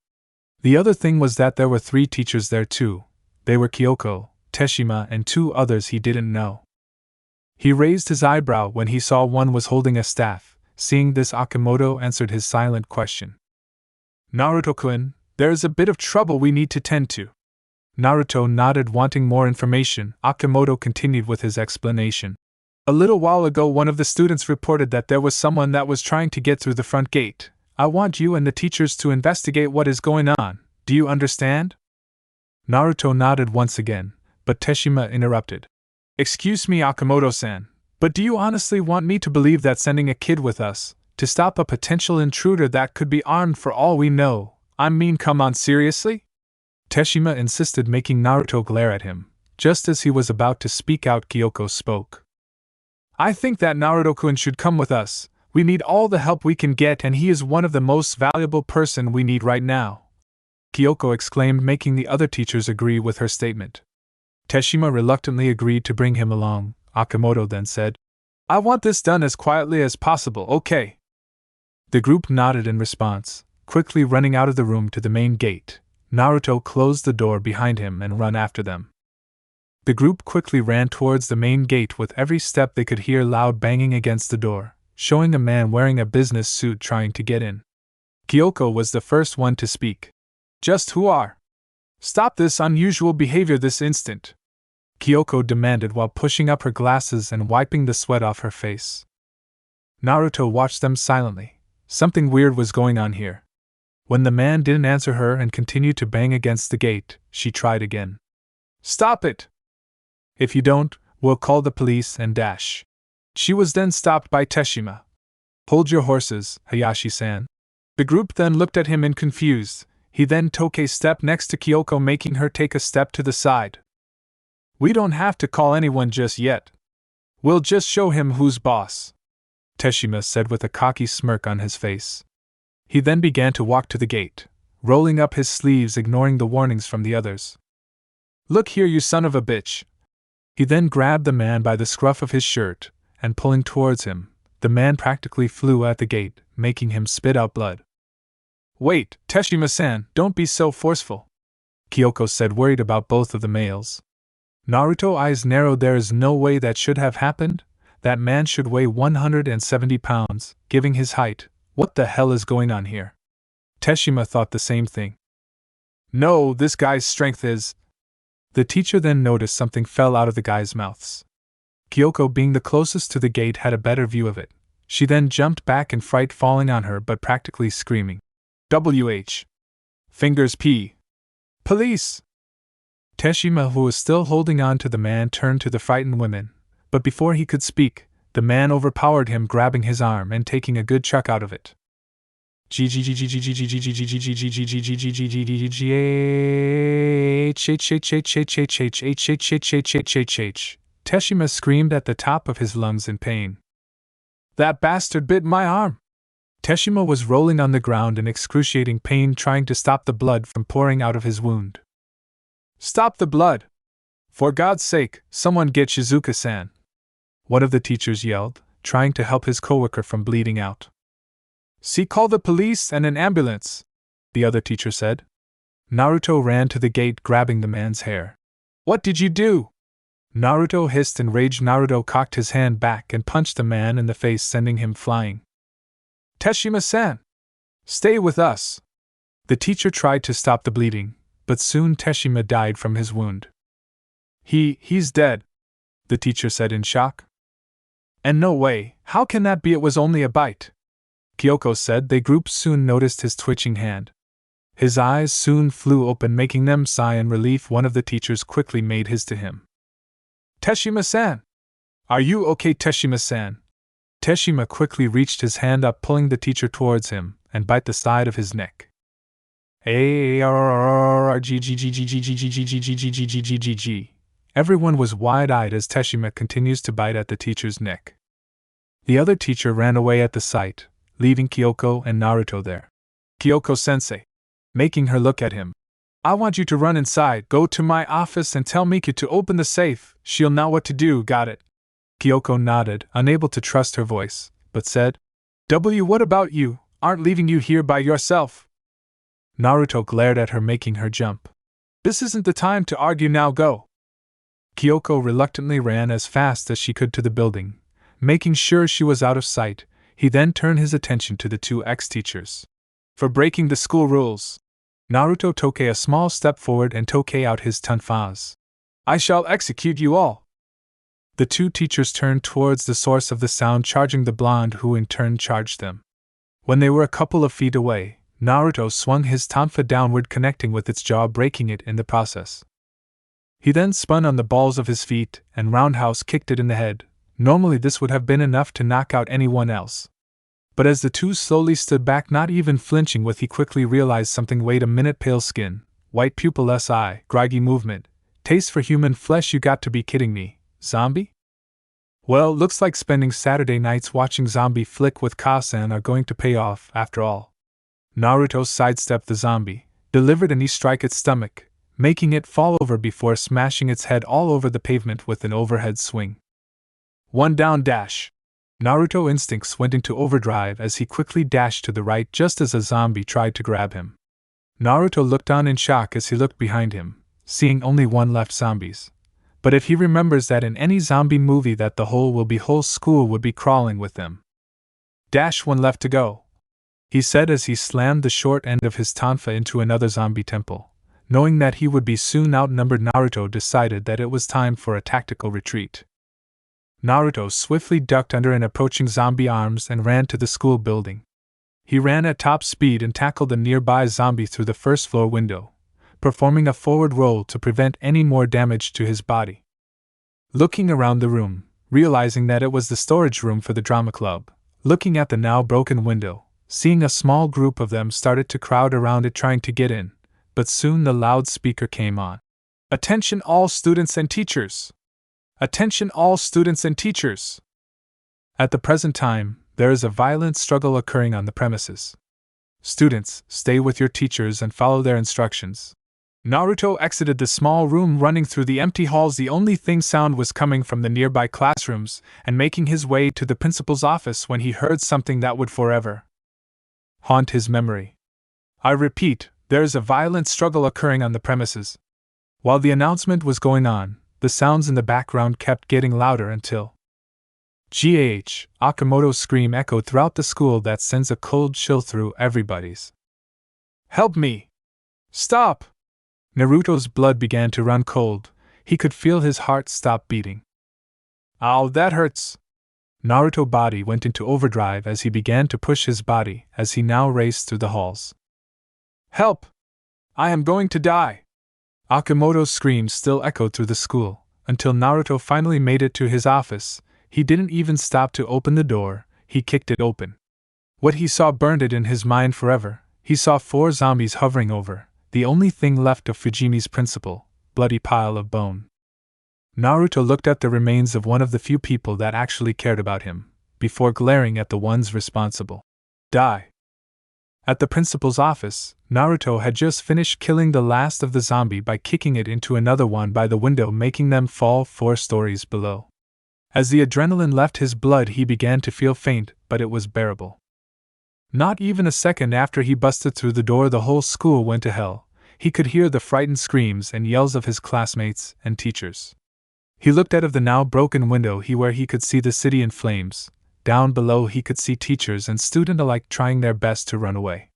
A: The other thing was that there were 3 teachers there too. They were Kyoko, Teshima, and 2 others he didn't know. He raised his eyebrow when he saw one was holding a staff. Seeing this, Akimoto answered his silent question. "Naruto-kun, there is a bit of trouble we need to tend to." Naruto nodded, wanting more information. Akimoto continued with his explanation. "A little while ago, one of the students reported that there was someone that was trying to get through the front gate. I want you and the teachers to investigate what is going on. Do you understand?" Naruto nodded once again, but Teshima interrupted. Excuse me, Akamoto-san, but do you honestly want me to believe that sending a kid with us, to stop a potential intruder that could be armed for all we know, come on, seriously? Teshima insisted, making Naruto glare at him. Just as he was about to speak out, Kyoko spoke. I think that Naruto-kun should come with us. We need all the help we can get, and he is one of the most valuable person we need right now. Kyoko exclaimed, making the other teachers agree with her statement. Teshima reluctantly agreed to bring him along. Akamoto then said, I want this done as quietly as possible, okay? The group nodded in response, quickly running out of the room to the main gate. Naruto closed the door behind him and ran after them. The group quickly ran towards the main gate. With every step they could hear loud banging against the door, showing a man wearing a business suit trying to get in. Kyoko was the first one to speak. Just who are? Stop this unusual behavior this instant, Kyoko demanded while pushing up her glasses and wiping the sweat off her face. Naruto watched them silently. Something weird was going on here. When the man didn't answer her and continued to bang against the gate, she tried again. Stop it! If you don't, we'll call the police and dash. She was then stopped by Teshima. Hold your horses, Hayashi-san. The group then looked at him in confused. He then took a step next to Kyoko, making her take a step to the side. We don't have to call anyone just yet. We'll just show him who's boss, Teshima said with a cocky smirk on his face. He then began to walk to the gate, rolling up his sleeves, ignoring the warnings from the others. Look here, you son of a bitch. He then grabbed the man by the scruff of his shirt, and pulling towards him, the man practically flew at the gate, making him spit out blood. Wait, Teshima-san, don't be so forceful, Kyoko said, worried about both of the males. Naruto's eyes narrowed. There is no way that should have happened. That man should weigh 170 pounds, giving his height. What the hell is going on here? Teshima thought the same thing. No, this guy's strength is... The teacher then noticed something fell out of the guys' mouths. Kyoko, being the closest to the gate, had a better view of it. She then jumped back in fright, falling on her but practically screaming. WH. Fingers P. Police! Teshima, who was still holding on to the man, turned to the frightened women, but before he could speak, the man overpowered him, grabbing his arm and taking a good chunk out of it. Teshima screamed at the top of his lungs in pain. That bastard bit my arm! Teshima was rolling on the ground in excruciating pain, trying to stop the blood from pouring out of his wound. Stop the blood! For God's sake, someone get Shizuka-san! One of the teachers yelled, trying to help his coworker from bleeding out. See, call the police and an ambulance, the other teacher said. Naruto ran to the gate, grabbing the man's hair. What did you do? Naruto hissed in rage. Naruto cocked his hand back and punched the man in the face, sending him flying. Teshima-san! Stay with us! The teacher tried to stop the bleeding, but soon Teshima died from his wound. He's dead, the teacher said in shock. And no way, how can that be? It was only a bite, Kyoko said. The group soon noticed his twitching hand. His eyes soon flew open, making them sigh in relief. One of the teachers quickly made his to him. Teshima-san! Are you okay, Teshima-san? Teshima quickly reached his hand up, pulling the teacher towards him, and bite the side of his neck. Everyone was wide-eyed as Teshima continues to bite at the teacher's neck. The other teacher ran away at the sight, leaving Kyoko and Naruto there. Kyoko-sensei, making her look at him. I want you to run inside, go to my office and tell Mika to open the safe. She'll know what to do, got it? Kyoko nodded, unable to trust her voice, but said, what about you? Aren't leaving you here by yourself? Naruto glared at her, making her jump. This isn't the time to argue, now go. Kyoko reluctantly ran as fast as she could to the building. Making sure she was out of sight, he then turned his attention to the two ex-teachers. For breaking the school rules, Naruto took a small step forward and took out his tonfas. I shall execute you all. The two teachers turned towards the source of the sound, charging the blonde, who in turn charged them. When they were a couple of feet away, Naruto swung his tonfa downward, connecting with its jaw, breaking it in the process. He then spun on the balls of his feet and roundhouse kicked it in the head. Normally this would have been enough to knock out anyone else. But as the two slowly stood back, not even flinching with, he quickly realized something. Wait a minute, pale skin, white pupilless eye, groggy movement, taste for human flesh, you got to be kidding me, zombie? Well, looks like spending Saturday nights watching zombie flick with Kasan are going to pay off, after all. Naruto sidestepped the zombie, delivered a knee strike its stomach, making it fall over before smashing its head all over the pavement with an overhead swing. One down dash. Naruto instincts went into overdrive as he quickly dashed to the right just as a zombie tried to grab him. Naruto looked on in shock as he looked behind him, seeing only one left zombies. But if he remembers that in any zombie movie that the whole school would be crawling with them. Dash, one left to go, he said as he slammed the short end of his tonfa into another zombie temple. Knowing that he would be soon outnumbered, Naruto decided that it was time for a tactical retreat. Naruto swiftly ducked under an approaching zombie arms and ran to the school building. He ran at top speed and tackled a nearby zombie through the first floor window, performing a forward roll to prevent any more damage to his body. Looking around the room, realizing that it was the storage room for the drama club, looking at the now broken window, seeing a small group of them started to crowd around it trying to get in. But soon the loudspeaker came on. Attention all students and teachers! Attention all students and teachers! At the present time, there is a violent struggle occurring on the premises. Students, stay with your teachers and follow their instructions. Naruto exited the small room, running through the empty halls. The only thing sound was coming from the nearby classrooms, and making his way to the principal's office when he heard something that would forever haunt his memory. I repeat, there is a violent struggle occurring on the premises. While the announcement was going on, the sounds in the background kept getting louder until Akamoto's scream echoed throughout the school that sends a cold chill through everybody's. Help me! Stop! Naruto's blood began to run cold. He could feel his heart stop beating. Ow, that hurts! Naruto's body went into overdrive as he began to push his body as he now raced through the halls. Help! I am going to die! Akamoto's screams still echoed through the school, until Naruto finally made it to his office. He didn't even stop to open the door, he kicked it open. What he saw burned it in his mind forever. He saw 4 zombies hovering over, the only thing left of Fujimi's principal, bloody pile of bone. Naruto looked at the remains of one of the few people that actually cared about him, before glaring at the ones responsible. Die! At the principal's office, Naruto had just finished killing the last of the zombie by kicking it into another one by the window, making them fall 4 stories below. As the adrenaline left his blood, he began to feel faint, but it was bearable. Not even a second after he busted through the door, the whole school went to hell. He could hear the frightened screams and yells of his classmates and teachers. He looked out of the now broken window where he could see the city in flames. Down below he could see teachers and student alike trying their best to run away.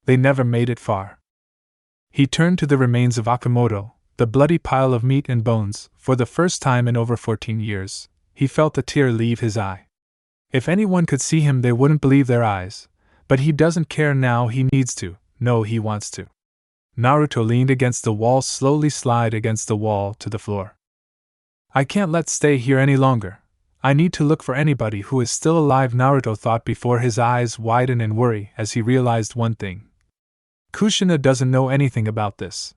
A: They never made it far. He turned to the remains of Akamoto, the bloody pile of meat and bones. For the first time in over 14 years, he felt a tear leave his eye. If anyone could see him, they wouldn't believe their eyes. But he doesn't care now, he needs to. No, he wants to. Naruto leaned against the wall, slowly slid against the wall to the floor. I can't stay here any longer. I need to look for anybody who is still alive, Naruto thought before his eyes widened in worry as he realized one thing. Kushina doesn't know anything about this.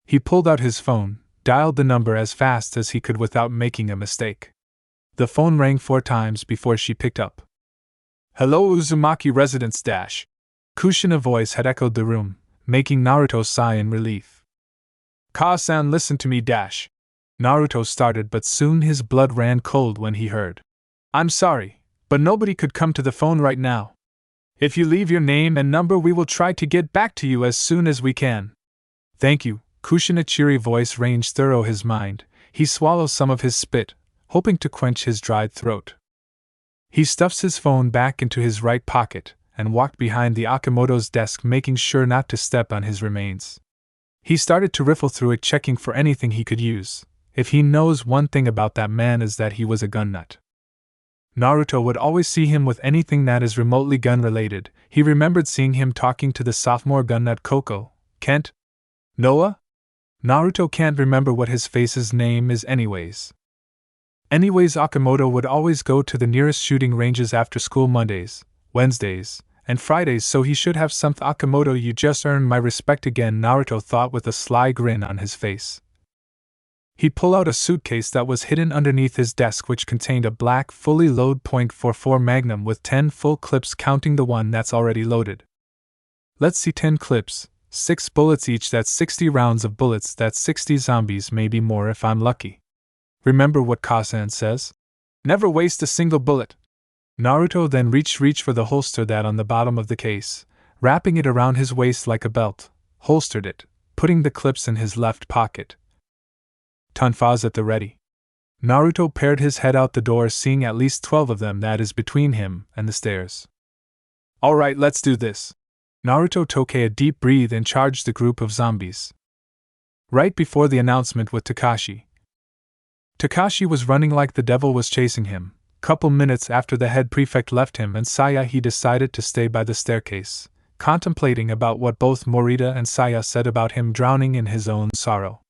A: He pulled out his phone, dialed the number as fast as he could without making a mistake. The phone rang 4 times before she picked up. Hello, Uzumaki residence dash. Kushina's voice had echoed the room, making Naruto sigh in relief. Ka-san, listen to me dash. Naruto started, but soon his blood ran cold when he heard. I'm sorry, but nobody could come to the phone right now. If you leave your name and number, we will try to get back to you as soon as we can. Thank you. Kushina's cheery voice ranged through his mind. He swallowed some of his spit, hoping to quench his dried throat. He stuffed his phone back into his right pocket and walked behind the Akamoto's desk, making sure not to step on his remains. He started to riffle through it, checking for anything he could use. If he knows one thing about that man, is that he was a gun nut. Naruto would always see him with anything that is remotely gun-related. He remembered seeing him talking to the sophomore gun nut Koko, Kent? Noah? Naruto can't remember what his face's name is anyways. Akamoto would always go to the nearest shooting ranges after school Mondays, Wednesdays, and Fridays, so he should have something. Akamoto, you just earned my respect again, Naruto thought with a sly grin on his face. He pulled out a suitcase that was hidden underneath his desk, which contained a black, fully loaded .44 Magnum with 10 full clips, counting the one that's already loaded. Let's see, 10 clips, 6 bullets each, that's 60 rounds of bullets, that's 60 zombies, maybe more if I'm lucky. Remember what Kasan says? Never waste a single bullet. Naruto then reached for the holster that on the bottom of the case, wrapping it around his waist like a belt, holstered it, putting the clips in his left pocket. Tonfa's at the ready. Naruto peered his head out the door, seeing at least 12 of them, that is between him and the stairs. Alright, let's do this. Naruto took a deep breath and charged the group of zombies. Right before the announcement with Kakashi. Kakashi was running like the devil was chasing him. Couple minutes after the head prefect left him and Saya, he decided to stay by the staircase, contemplating about what both Morita and Saya said about him drowning in his own sorrow.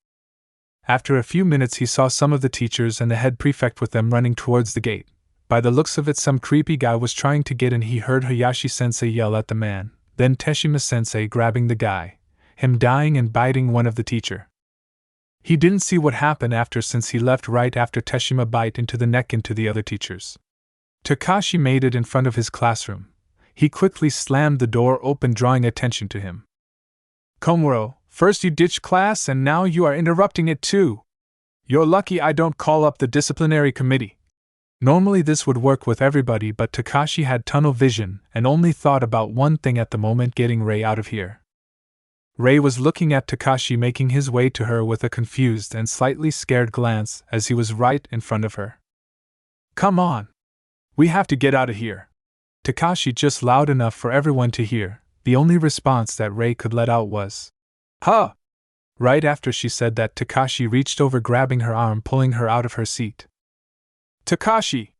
A: After a few minutes he saw some of the teachers and the head prefect with them running towards the gate. By the looks of it, some creepy guy was trying to get in. He heard Hayashi-sensei yell at the man, then Teshima-sensei grabbing the guy, him dying and biting one of the teacher. He didn't see what happened after, since he left right after Teshima bite into the neck into the other teachers. Kakashi made it in front of his classroom. He quickly slammed the door open, drawing attention to him. Komuro, first you ditched class and now you are interrupting it too. You're lucky I don't call up the disciplinary committee. Normally this would work with everybody, but Kakashi had tunnel vision and only thought about one thing at the moment: getting Rei out of here. Rei was looking at Kakashi, making his way to her with a confused and slightly scared glance as he was right in front of her. Come on! We have to get out of here! Kakashi, just loud enough for everyone to hear. The only response that Rei could let out was, "Huh!" Right after she said that, Kakashi reached over, grabbing her arm, pulling her out of her seat. Kakashi!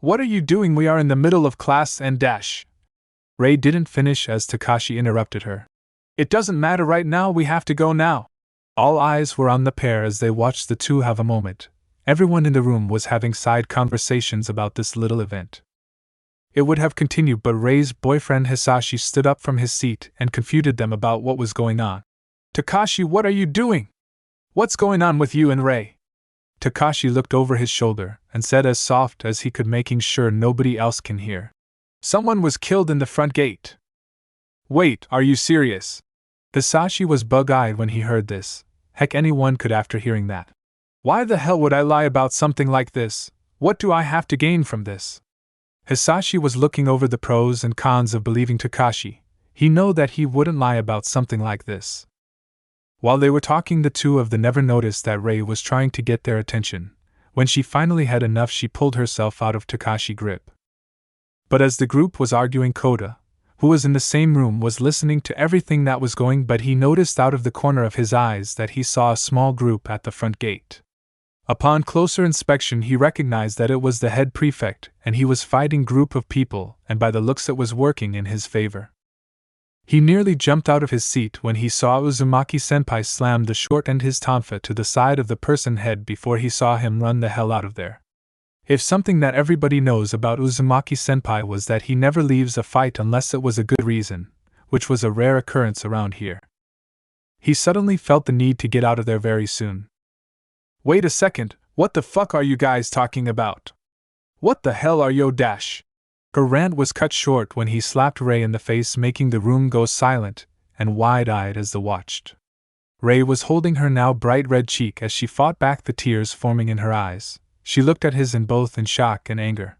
A: What are you doing? We are in the middle of class and dash. Rei didn't finish as Kakashi interrupted her. It doesn't matter right now, we have to go now. All eyes were on the pair as they watched the two have a moment. Everyone in the room was having side conversations about this little event. It would have continued, but Rei's boyfriend Hisashi stood up from his seat and confuted them about what was going on. Kakashi, what are you doing? What's going on with you and Rei? Kakashi looked over his shoulder and said as soft as he could, making sure nobody else can hear. Someone was killed in the front gate. Wait, are you serious? Hisashi was bug-eyed when he heard this. Heck, anyone could after hearing that. Why the hell would I lie about something like this? What do I have to gain from this? Hisashi was looking over the pros and cons of believing Kakashi. He knew that he wouldn't lie about something like this. While they were talking, the two of them never noticed that Rei was trying to get their attention. When she finally had enough, she pulled herself out of Kakashi's grip. But as the group was arguing, Kota, who was in the same room, was listening to everything that was going, but he noticed out of the corner of his eyes that he saw a small group at the front gate. Upon closer inspection, he recognized that it was the head prefect, and he was fighting group of people, and by the looks it was working in his favor. He nearly jumped out of his seat when he saw Uzumaki-senpai slam the short end his tonfa to the side of the person head before he saw him run the hell out of there. If something that everybody knows about Uzumaki-senpai was that he never leaves a fight unless it was a good reason, which was a rare occurrence around here. He suddenly felt the need to get out of there very soon. Wait a second, what the fuck are you guys talking about? What the hell are yo dash? Her rant was cut short when he slapped Rei in the face, making the room go silent and wide-eyed as they watched. Rei was holding her now bright red cheek as she fought back the tears forming in her eyes. She looked at his in both in shock and anger.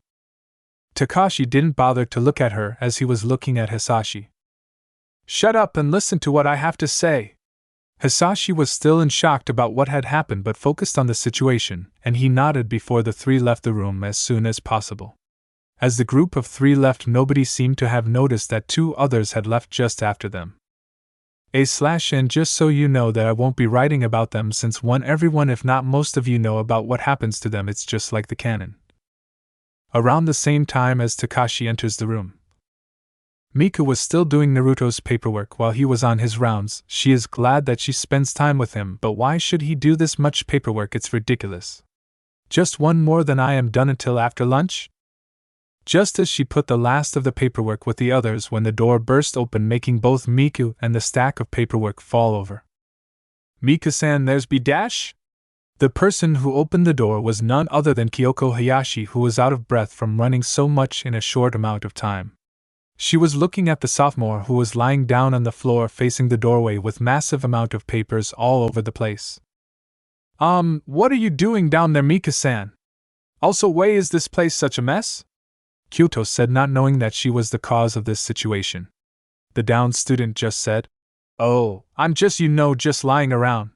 A: Kakashi didn't bother to look at her as he was looking at Hisashi. Shut up and listen to what I have to say. Hisashi was still in shock about what had happened but focused on the situation, and he nodded before the three left the room as soon as possible. As the group of three left, nobody seemed to have noticed that two others had left just after them. And just so you know that I won't be writing about them, since everyone if not most of you know about what happens to them. It's just like the canon. Around the same time as Kakashi enters the room, Miku was still doing Naruto's paperwork while he was on his rounds. She is glad that she spends time with him, but why should he do this much paperwork? It's ridiculous. Just one more than I am done until after lunch? Just as she put the last of the paperwork with the others when the door burst open, making both Miku and the stack of paperwork fall over. Miku-san, there's B-dash? The person who opened the door was none other than Kyoko Hayashi, who was out of breath from running so much in a short amount of time. She was looking at the sophomore who was lying down on the floor facing the doorway with massive amount of papers all over the place. What are you doing down there, Miku-san? Also, why is this place such a mess? Kyoto said, not knowing that she was the cause of this situation. The down student just said, "Oh, I'm just lying around."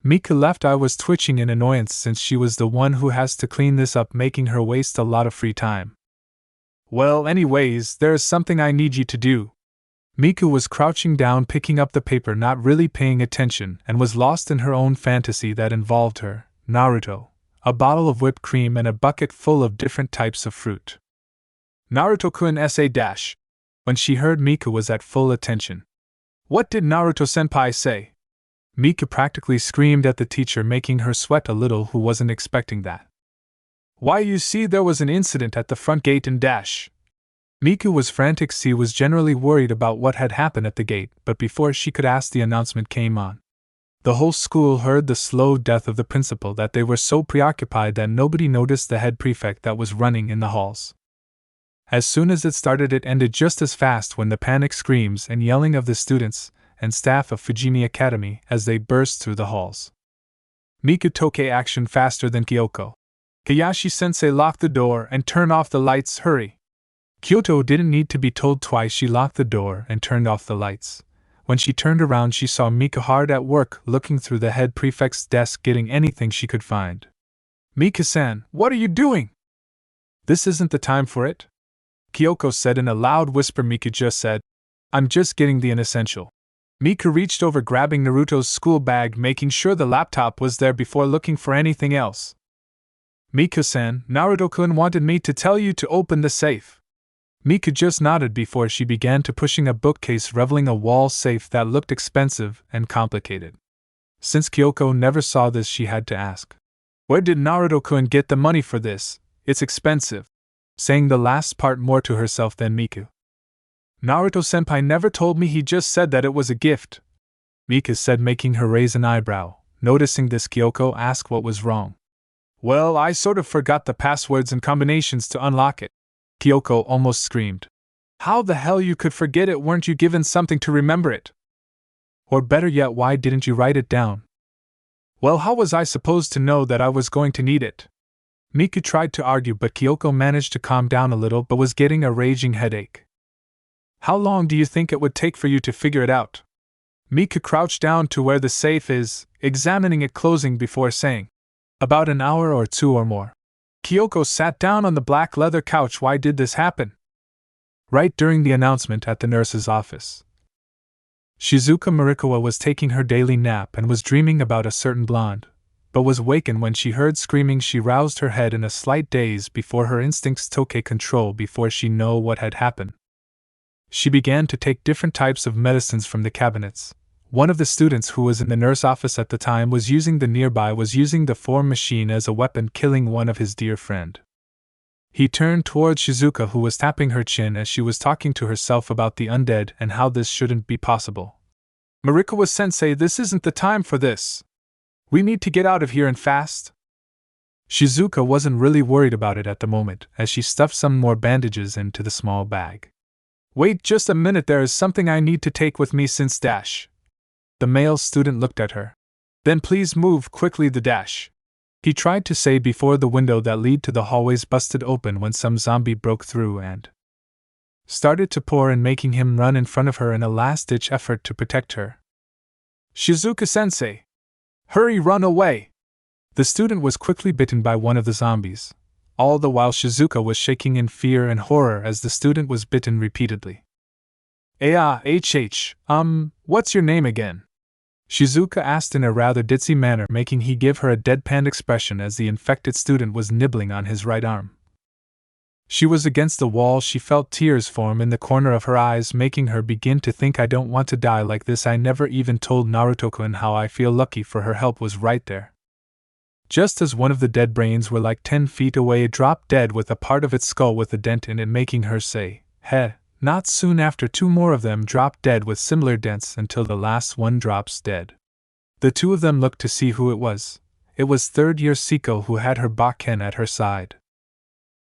A: Miku left. I was twitching in annoyance since she was the one who has to clean this up, making her waste a lot of free time. Well, anyways, there is something I need you to do. Miku was crouching down picking up the paper, not really paying attention, and was lost in her own fantasy that involved her, Naruto, a bottle of whipped cream and a bucket full of different types of fruit. Naruto-kun sa-. When she heard Miku was at full attention. What did Naruto-senpai say? Miku practically screamed at the teacher, making her sweat a little, who wasn't expecting that. Why, you see, there was an incident at the front gate and dash. Miku was frantic. She was generally worried about what had happened at the gate, but before she could ask, the announcement came on. The whole school heard the slow death of the principal that they were so preoccupied that nobody noticed the head prefect that was running in the halls. As soon as it started, it ended just as fast when the panic screams and yelling of the students and staff of Fujimi Academy as they burst through the halls. Miku took action faster than Kyoko. Hayashi-sensei, lock the door and turn off the lights, hurry. Kyoto didn't need to be told twice. She locked the door and turned off the lights. When she turned around, she saw Miku hard at work looking through the head prefect's desk, getting anything she could find. Miku-san, what are you doing? This isn't the time for it, Kyoko said in a loud whisper. Miku just said, I'm just getting the unessential. Miku reached over, grabbing Naruto's school bag, making sure the laptop was there before looking for anything else. Miku-san, Naruto-kun wanted me to tell you to open the safe. Miku just nodded before she began to pushing a bookcase, revealing a wall safe that looked expensive and complicated. Since Kyoko never saw this, she had to ask, where did Naruto-kun get the money for this? It's expensive. Saying the last part more to herself than Miku. Naruto-senpai never told me, he just said that it was a gift, Miku said, making her raise an eyebrow. Noticing this, Kyoko asked what was wrong. Well, I sort of forgot the passwords and combinations to unlock it, Kyoko almost screamed. How the hell you could forget it? Weren't you given something to remember it? Or better yet, why didn't you write it down? Well, how was I supposed to know that I was going to need it? Miku tried to argue, but Kyoko managed to calm down a little, but was getting a raging headache. How long do you think it would take for you to figure it out? Miku crouched down to where the safe is, examining it closing before saying, about an hour or two or more. Kyoko sat down on the black leather couch. Why did this happen? Right during the announcement at the nurse's office. Shizuka Marikawa was taking her daily nap and was dreaming about a certain blonde, but was wakened when she heard screaming. She roused her head in a slight daze before her instincts took control before she knew what had happened. She began to take different types of medicines from the cabinets. One of the students who was in the nurse office at the time was using the form machine as a weapon, killing one of his dear friend. He turned towards Shizuka, who was tapping her chin as she was talking to herself about the undead and how this shouldn't be possible. Marikawa-sensei, this isn't the time for this. We need to get out of here and fast. Shizuka wasn't really worried about it at the moment, as she stuffed some more bandages into the small bag. Wait just a minute, there is something I need to take with me since dash. The male student looked at her. Then please move quickly, the dash. He tried to say before the window that led to the hallways busted open when some zombie broke through and started to pour in, making him run in front of her in a last-ditch effort to protect her. Shizuka-sensei! Hurry, run away! The student was quickly bitten by one of the zombies, all the while Shizuka was shaking in fear and horror as the student was bitten repeatedly. What's your name again? Shizuka asked in a rather ditzy manner, making he give her a deadpan expression as the infected student was nibbling on his right arm. She was against the wall. She felt tears form in the corner of her eyes, making her begin to think, I don't want to die like this. I never even told Naruto-kun how I feel lucky for her help was right there. Just as one of the dead brains were like 10 feet away, it dropped dead with a part of its skull with a dent in it, making her say, heh. Not soon after, 2 more of them dropped dead with similar dents until the last one drops dead. The 2 of them looked to see who it was. It was third-year Siko, who had her bakken at her side.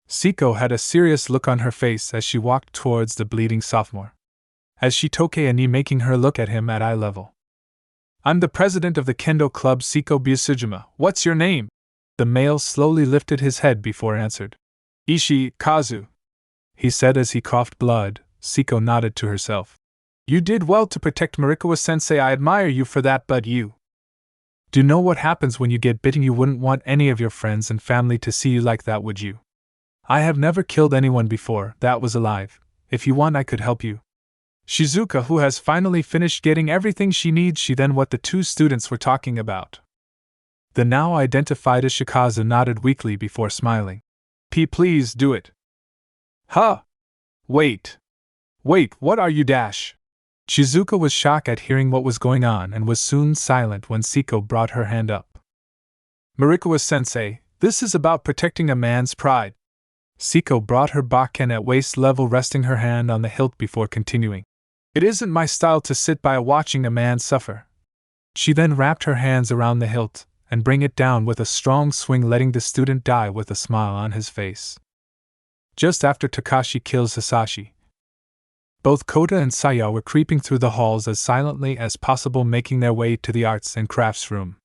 A: Siko had a serious look on her face as she walked towards the bleeding sophomore. As she took a knee, making her look at him at eye level. I'm the president of the Kendo Club, Siko Busujima. What's your name? The male slowly lifted his head before answered. Ishii Kazu, he said as he coughed blood. Siko nodded to herself. You did well to protect Marikawa-sensei. I admire you for that, but you do know what happens when you get bitten. You wouldn't want any of your friends and family to see you like that, would you? I have never killed anyone before that was alive. If you want, I could help you. Shizuka, who has finally finished getting everything she needs, she then what the 2 students were talking about. The now identified as Shikazu nodded weakly before smiling. Please do it. Huh? Wait, what are you dash? Shizuka was shocked at hearing what was going on and was soon silent when Siko brought her hand up. Marikawa-sensei, this is about protecting a man's pride. Siko brought her bakken at waist level, resting her hand on the hilt before continuing. It isn't my style to sit by watching a man suffer. She then wrapped her hands around the hilt and bring it down with a strong swing, letting the student die with a smile on his face. Just after Kakashi kills Hisashi, both Kota and Saya were creeping through the halls as silently as possible, making their way to the arts and crafts room.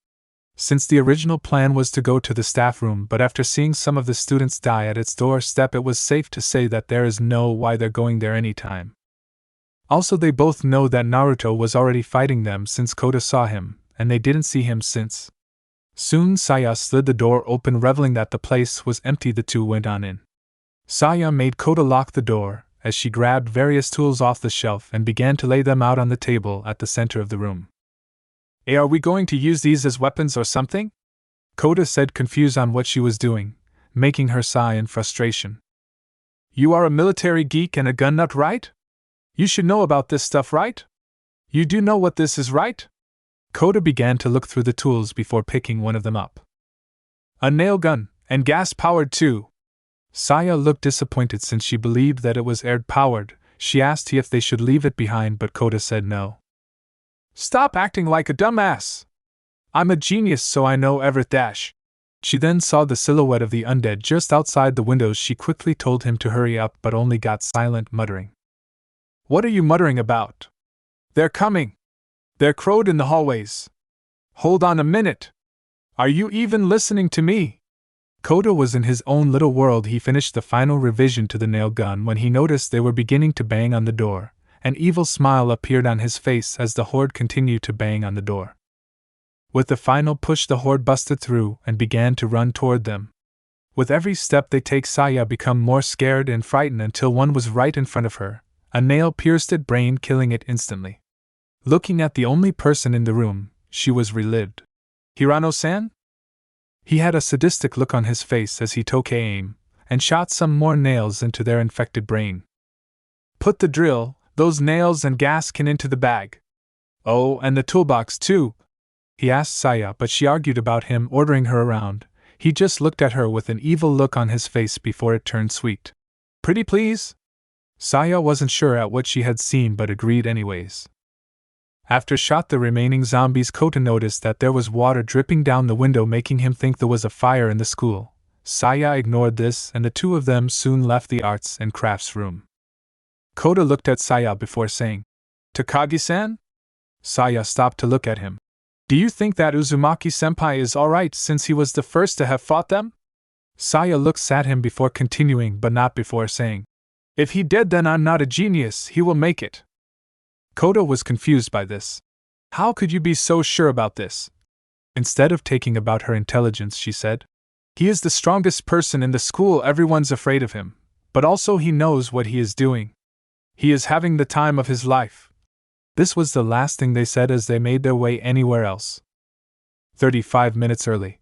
A: Since the original plan was to go to the staff room, but after seeing some of the students die at its doorstep, it was safe to say that there is no why they're going there anytime. Also, they both know that Naruto was already fighting them since Kota saw him, and they didn't see him since. Soon Saya slid the door open, reveling that the place was empty. The 2 went on in. Saya made Kota lock the door, as she grabbed various tools off the shelf and began to lay them out on the table at the center of the room. Hey, are we going to use these as weapons or something? Kota said, confused on what she was doing, making her sigh in frustration. You are a military geek and a gun nut, right? You should know about this stuff, right? You do know what this is, right? Kota began to look through the tools before picking one of them up. A nail gun, and gas-powered too. Saya looked disappointed since she believed that it was air-powered. She asked if they should leave it behind, but Kota said no. Stop acting like a dumbass. I'm a genius, so I know everything. She then saw the silhouette of the undead just outside the windows. She quickly told him to hurry up, but only got silent, muttering. What are you muttering about? They're coming. They're crowed in the hallways. Hold on a minute. Are you even listening to me? Kota was in his own little world. He finished the final revision to the nail gun when he noticed they were beginning to bang on the door. An evil smile appeared on his face as the horde continued to bang on the door. With the final push, the horde busted through and began to run toward them. With every step they take, Saya became more scared and frightened until one was right in front of her. A nail pierced its brain, killing it instantly. Looking at the only person in the room, she was relieved. Hirano-san? He had a sadistic look on his face as he took aim and shot some more nails into their infected brain. Put the drill, those nails and gas can into the bag. Oh, and the toolbox too, he asked Saya, but she argued about him ordering her around. He just looked at her with an evil look on his face before it turned sweet. Pretty please? Saya wasn't sure at what she had seen but agreed anyways. After shot the remaining zombies, Kota noticed that there was water dripping down the window, making him think there was a fire in the school. Saya ignored this and the 2 of them soon left the arts and crafts room. Kota looked at Saya before saying, Takagi-san? Saya stopped to look at him. Do you think that Uzumaki-senpai is alright since he was the first to have fought them? Saya looks at him before continuing, but not before saying, If he did, then I'm not a genius, he will make it. Kota was confused by this. How could you be so sure about this? Instead of taking about her intelligence, she said, He is the strongest person in the school, everyone's afraid of him, but also he knows what he is doing. He is having the time of his life. This was the last thing they said as they made their way anywhere else. 35 minutes early.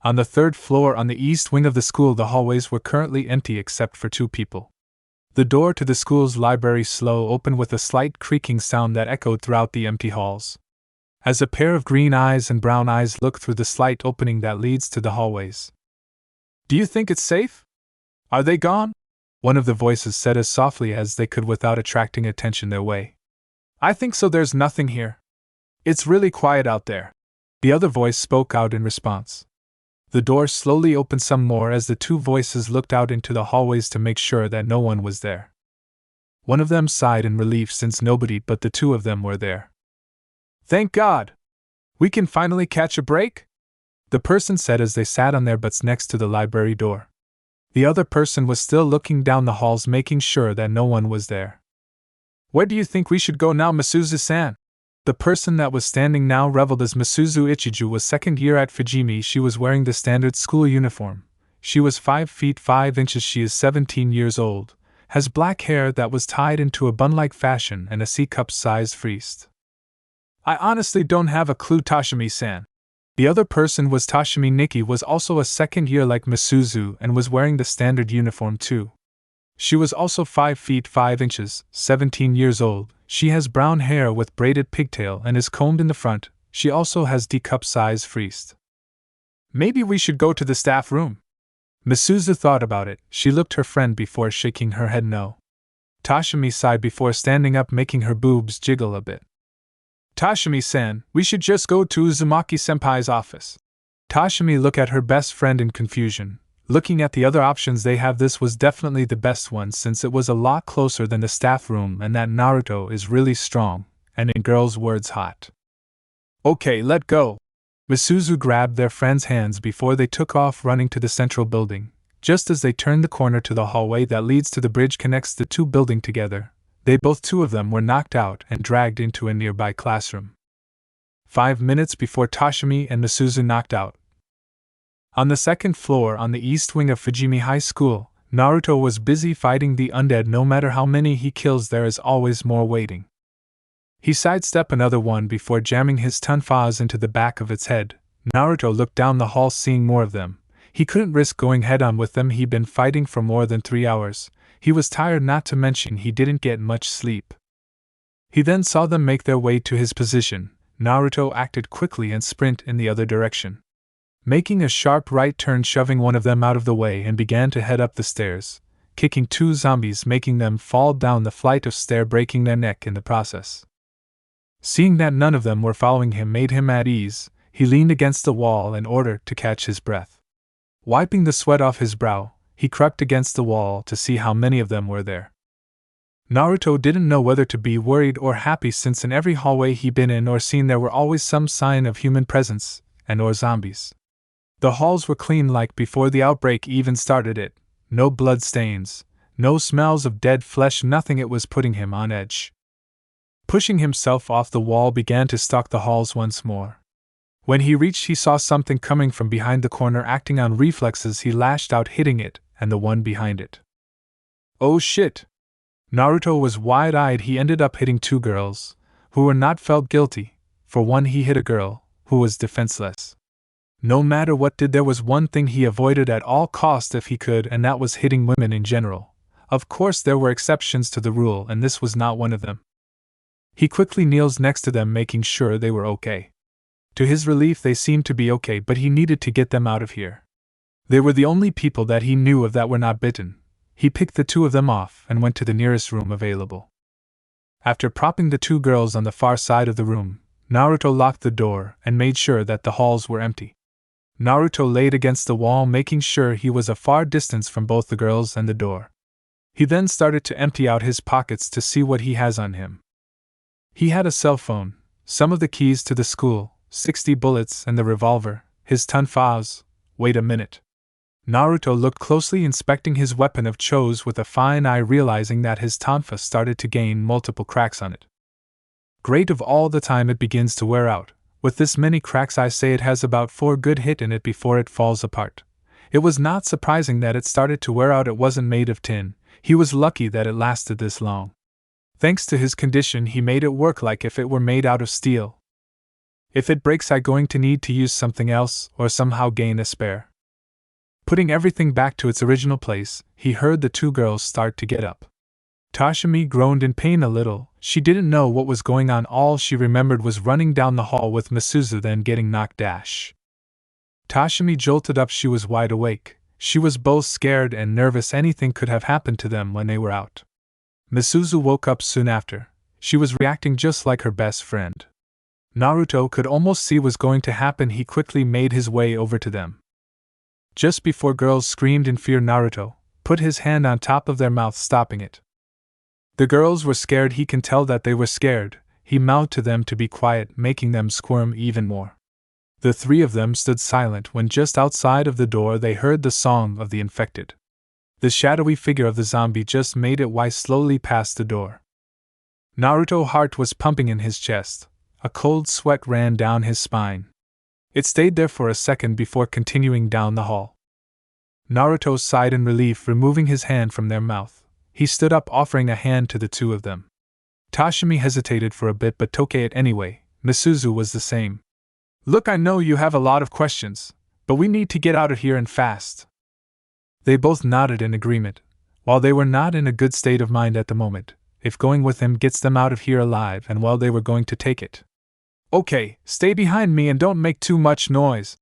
A: On the third floor on the east wing of the school, the hallways were currently empty except for 2 people. The door to the school's library slow opened with a slight creaking sound that echoed throughout the empty halls. As a pair of green eyes and brown eyes look through the slight opening that leads to the hallways. "Do you think it's safe? Are they gone?" one of the voices said as softly as they could without attracting attention their way. "I think so, there's nothing here. It's really quiet out there," the other voice spoke out in response. The door slowly opened some more as the 2 voices looked out into the hallways to make sure that no one was there. One of them sighed in relief since nobody but the 2 of them were there. "Thank God! We can finally catch a break," the person said as they sat on their butts next to the library door. The other person was still looking down the halls, making sure that no one was there. "Where do you think we should go now, Masuzu-san?" The person that was standing now reveled as Masuzu Ichiju was second year at Fujimi. She was wearing the standard school uniform. She was 5 feet 5 inches. She is 17 years old, has black hair that was tied into a bun-like fashion and a C-cup-sized frizz. "I honestly don't have a clue, Toshimi-san." The other person was Toshimi. Nikki was also a second year like Masuzu and was wearing the standard uniform too. She was also 5 feet 5 inches, 17 years old. She has brown hair with braided pigtail and is combed in the front. She also has D-cup-sized frizz. "Maybe we should go to the staff room." Masuzu thought about it. She looked her friend before shaking her head no. Toshimi sighed before standing up, making her boobs jiggle a bit. "Toshimi-san, we should just go to Uzumaki-senpai's office." Toshimi looked at her best friend in confusion. Looking at the other options they have, this was definitely the best one since it was a lot closer than the staff room and that Naruto is really strong, and in girls' words hot. "Okay, let go." Masuzu grabbed their friend's hands before they took off running to the central building. Just as they turned the corner to the hallway that leads to the bridge connects the 2 buildings together, both 2 of them were knocked out and dragged into a nearby classroom. 5 minutes before Toshimi and Masuzu knocked out. On the second floor on the east wing of Fujimi High School, Naruto was busy fighting the undead. No matter how many he kills, there is always more waiting. He sidestepped another one before jamming his tonfas into the back of its head. Naruto looked down the hall, seeing more of them. He couldn't risk going head-on with them. He'd been fighting for more than 3 hours. He was tired, not to mention he didn't get much sleep. He then saw them make their way to his position. Naruto acted quickly and sprinted in the other direction, making a sharp right turn, shoving one of them out of the way, and began to head up the stairs, kicking 2 zombies, making them fall down the flight of stairs, breaking their neck in the process. Seeing that none of them were following him made him at ease. He leaned against the wall in order to catch his breath. Wiping the sweat off his brow, he crept against the wall to see how many of them were there. Naruto didn't know whether to be worried or happy, since in every hallway he'd been in or seen there were always some sign of human presence, and or zombies. The halls were clean like before the outbreak even started. No blood stains, no smells of dead flesh, nothing. It was putting him on edge. Pushing himself off the wall, began to stalk the halls once more. When he reached, he saw something coming from behind the corner. Acting on reflexes, he lashed out, hitting it and the one behind it. Oh shit! Naruto was wide-eyed. He ended up hitting 2 girls, who were not felt guilty. For one, he hit a girl who was defenseless. No matter what did, there was one thing he avoided at all costs if he could, and that was hitting women in general. Of course there were exceptions to the rule, and this was not one of them. He quickly kneels next to them, making sure they were okay. To his relief, they seemed to be okay, but he needed to get them out of here. They were the only people that he knew of that were not bitten. He picked the 2 of them off and went to the nearest room available. After propping the 2 girls on the far side of the room, Naruto locked the door and made sure that the halls were empty. Naruto laid against the wall, making sure he was a far distance from both the girls and the door. He then started to empty out his pockets to see what he has on him. He had a cell phone, some of the keys to the school, 60 bullets, and the revolver, his tonfas. Wait a minute. Naruto looked closely, inspecting his weapon of choice with a fine eye, realizing that his tonfa started to gain multiple cracks on it. Great of all the time it begins to wear out. With this many cracks, I say it has about 4 good hit in it before it falls apart. It was not surprising that it started to wear out. It wasn't made of tin. He was lucky that it lasted this long. Thanks to his condition, he made it work like if it were made out of steel. If it breaks, I'm going to need to use something else or somehow gain a spare. Putting everything back to its original place, he heard the two girls start to get up. Tashimi groaned in pain a little. She didn't know what was going on. All she remembered was running down the hall with Misuzu, then getting knocked dash. Tashimi jolted up. She was wide awake. She was both scared and nervous. Anything could have happened to them when they were out. Misuzu woke up soon after. She was reacting just like her best friend. Naruto could almost see what was going to happen. He quickly made his way over to them. Just before girls screamed in fear, Naruto put his hand on top of their mouth, stopping it. The girls were scared. He can tell that they were scared. He mouthed to them to be quiet, making them squirm even more. The three of them stood silent when just outside of the door they heard the song of the infected. The shadowy figure of the zombie just made it way slowly past the door. Naruto's heart was pumping in his chest. A cold sweat ran down his spine. It stayed there for a second before continuing down the hall. Naruto sighed in relief, removing his hand from their mouth. He stood up, offering a hand to the two of them. Tashimi hesitated for a bit but took it anyway. Misuzu was the same. Look, I know you have a lot of questions, but we need to get out of here and fast. They both nodded in agreement. While they were not in a good state of mind at the moment, if going with him gets them out of here alive, and well, they were going to take it. Okay, stay behind me and don't make too much noise.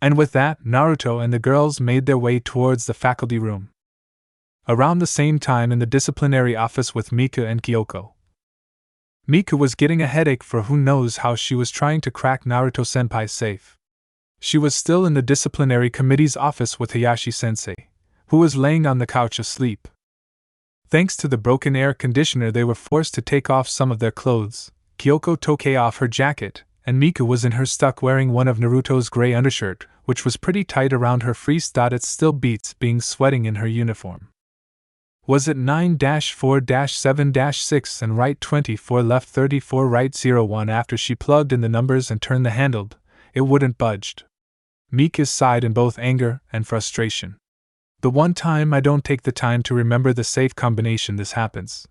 A: And with that, Naruto and the girls made their way towards the faculty room. Around the same time, in the disciplinary office with Mika and Kyoko. Mika was getting a headache for who knows how. She was trying to crack Naruto-senpai's safe. She was still in the disciplinary committee's office with Hayashi-sensei, who was laying on the couch asleep. Thanks to the broken air conditioner, they were forced to take off some of their clothes. Kyoko took off her jacket, and Mika was in her stuck wearing one of Naruto's gray undershirt, which was pretty tight around her face. It still beats being sweating in her uniform. Was it 9-4-7-6 and right 24 left 34 right 01? After she plugged in the numbers and turned the handle, it wouldn't budge. Mika sighed in both anger and frustration. The one time I don't take the time to remember the safe combination, this happens.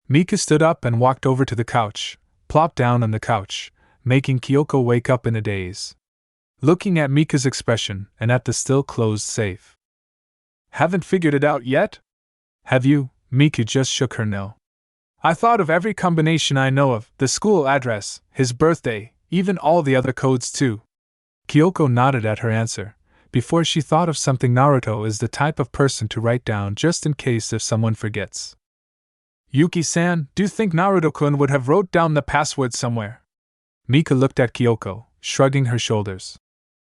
A: Mika stood up and walked over to the couch, plopped down on the couch, making Kyoko wake up in a daze. Looking at Mika's expression and at the still closed safe. Haven't figured it out yet? Have you? Mika just shook her no. I thought of every combination I know of, the school address, his birthday, even all the other codes too. Kyoko nodded at her answer. Before she thought of something, Naruto is the type of person to write down just in case if someone forgets. Yuki-san, do you think Naruto-kun would have wrote down the password somewhere? Mika looked at Kyoko, shrugging her shoulders.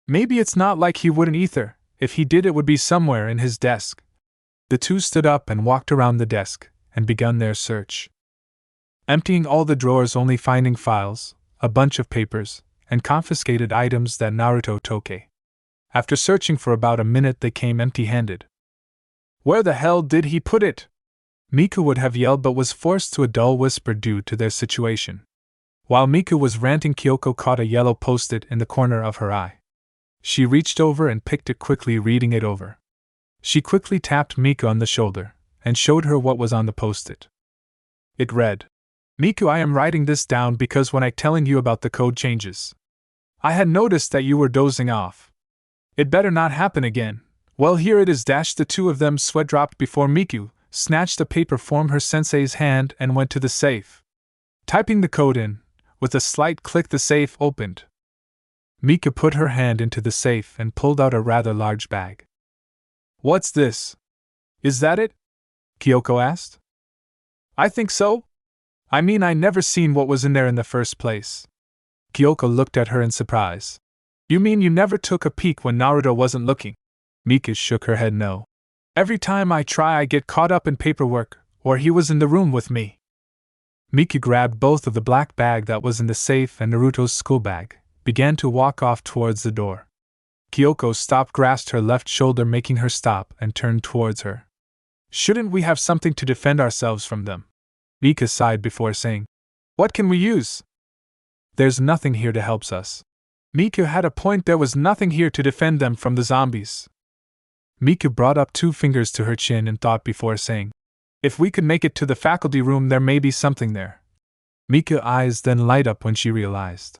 A: Maybe it's not like he wouldn't either. If he did, it would be somewhere in his desk. The two stood up and walked around the desk, and begun their search. Emptying all the drawers, only finding files, a bunch of papers, and confiscated items that Naruto took. After searching for about a minute, they came empty-handed. Where the hell did he put it? Mika would have yelled but was forced to a dull whisper due to their situation. While Mika was ranting, Kyoko caught a yellow post-it in the corner of her eye. She reached over and picked it, quickly reading it over. She quickly tapped Mika on the shoulder and showed her what was on the post-it. It read, Miku, I am writing this down because when I telling you about the code changes, I had noticed that you were dozing off. It better not happen again. Well, here it is. The two of them sweat dropped before Miku snatched a paper from her sensei's hand and went to the safe. Typing the code in, with a slight click the safe opened. Mika put her hand into the safe and pulled out a rather large bag. What's this? Is that it? Kyoko asked. I think so. I mean, I never seen what was in there in the first place. Kyoko looked at her in surprise. You mean you never took a peek when Naruto wasn't looking? Mika shook her head no. Every time I try I get caught up in paperwork, or he was in the room with me. Mika grabbed both of the black bag that was in the safe and Naruto's school bag, began to walk off towards the door. Kyoko stopped, grasped her left shoulder, making her stop, and turned towards her. Shouldn't we have something to defend ourselves from them? Mika sighed before saying, What can we use? There's nothing here to help us. Mika had a point, there was nothing here to defend them from the zombies. Mika brought up two fingers to her chin and thought before saying, If we could make it to the faculty room, there may be something there. Mika's eyes then light up when she realized.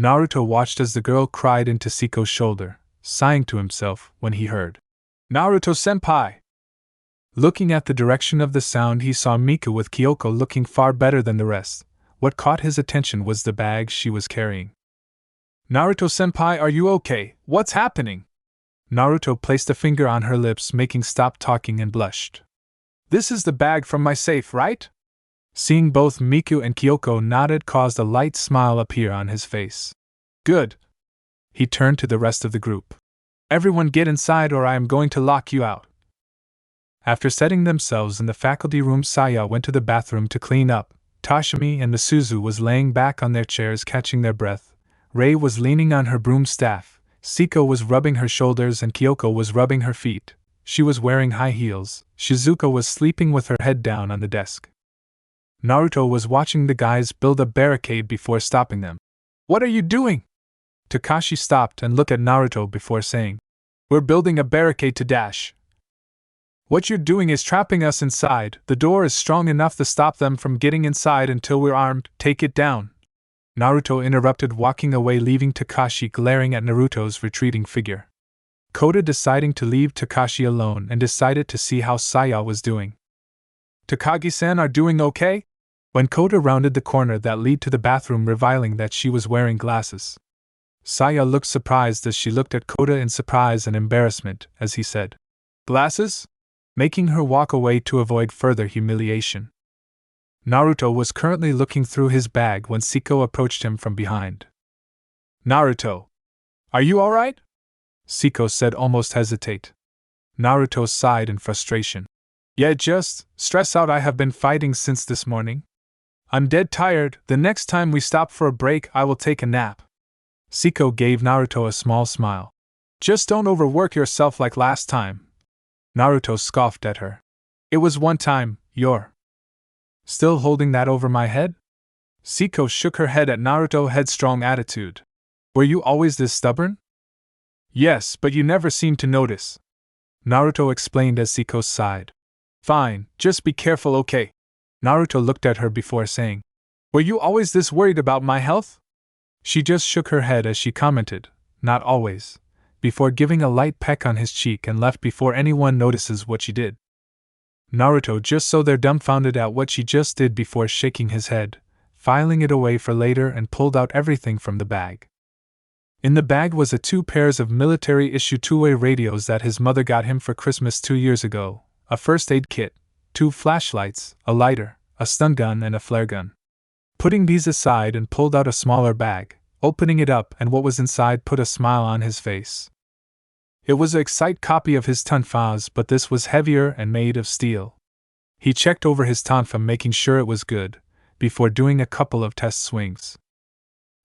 A: Naruto watched as the girl cried into Siko's shoulder, sighing to himself when he heard, "Naruto-senpai!" Looking at the direction of the sound, he saw Miku with Kyoko looking far better than the rest. What caught his attention was the bag she was carrying. "Naruto-senpai, are you okay? What's happening?" Naruto placed a finger on her lips, making stop talking, and blushed. "This is the bag from my safe, right?" Seeing both Miku and Kyoko nodded caused a light smile appear on his face. "Good." He turned to the rest of the group. "Everyone get inside or I am going to lock you out." After setting themselves in the faculty room, Saya went to the bathroom to clean up. Tashimi and Misuzu was laying back on their chairs catching their breath. Rei was leaning on her broom staff. Siko was rubbing her shoulders and Kyoko was rubbing her feet. She was wearing high heels. Shizuka was sleeping with her head down on the desk. Naruto was watching the guys build a barricade before stopping them. "What are you doing?" Kakashi stopped and looked at Naruto before saying, "We're building a barricade to dash. What you're doing is trapping us inside. The door is strong enough to stop them from getting inside until we're armed. Take it down." Naruto interrupted, walking away, leaving Kakashi glaring at Naruto's retreating figure. Koda deciding to leave Kakashi alone and decided to see how Saya was doing. "Takagi-san, are doing okay?" When Koda rounded the corner that led to the bathroom, revealing that she was wearing glasses. Saya looked surprised as she looked at Koda in surprise and embarrassment as he said, "Glasses?" making her walk away to avoid further humiliation. Naruto was currently looking through his bag when Siko approached him from behind. "Naruto, are you alright?" Siko said, almost hesitate. Naruto sighed in frustration. "Yeah, just stress out. I have been fighting since this morning. I'm dead tired. The next time we stop for a break, I will take a nap." Siko gave Naruto a small smile. "Just don't overwork yourself like last time." Naruto scoffed at her. "It was one time, you're still holding that over my head?" Siko shook her head at Naruto's headstrong attitude. "Were you always this stubborn?" "Yes, but you never seemed to notice," Naruto explained as Siko sighed. "Fine, just be careful, okay?" Naruto looked at her before saying, "Were you always this worried about my health?" She just shook her head as she commented, "Not always," before giving a light peck on his cheek and left before anyone notices what she did. Naruto just so there dumbfounded at what she just did before shaking his head, filing it away for later, and pulled out everything from the bag. In the bag was 2 pairs of military-issue two-way radios that his mother got him for Christmas 2 years ago, a first aid kit, 2 flashlights, a lighter, a stun gun, and a flare gun. Putting these aside and pulled out a smaller bag, opening it up, and what was inside put a smile on his face. It was an Excite copy of his tonfas, but this was heavier and made of steel. He checked over his tonfa, making sure it was good, before doing a couple of test swings.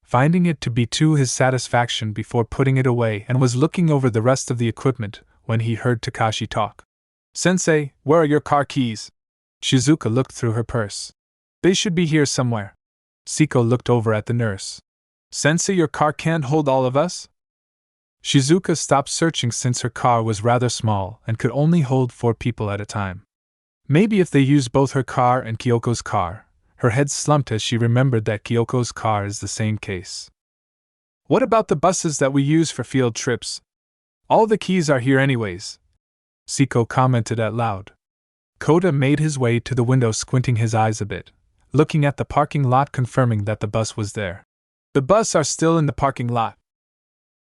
A: Finding it to be to his satisfaction before putting it away, and was looking over the rest of the equipment when he heard Kakashi talk. "Sensei, where are your car keys?" Shizuka looked through her purse. "They should be here somewhere." Siko looked over at the nurse. "Sensei, your car can't hold all of us?" Shizuka stopped searching since her car was rather small and could only hold 4 people at a time. Maybe if they used both her car and Kyoko's car. Her head slumped as she remembered that Kyoko's car is the same case. "What about the buses that we use for field trips? All the keys are here anyways," Siko commented out loud. Koda made his way to the window, squinting his eyes a bit, looking at the parking lot, confirming that the bus was there. "The bus are still in the parking lot.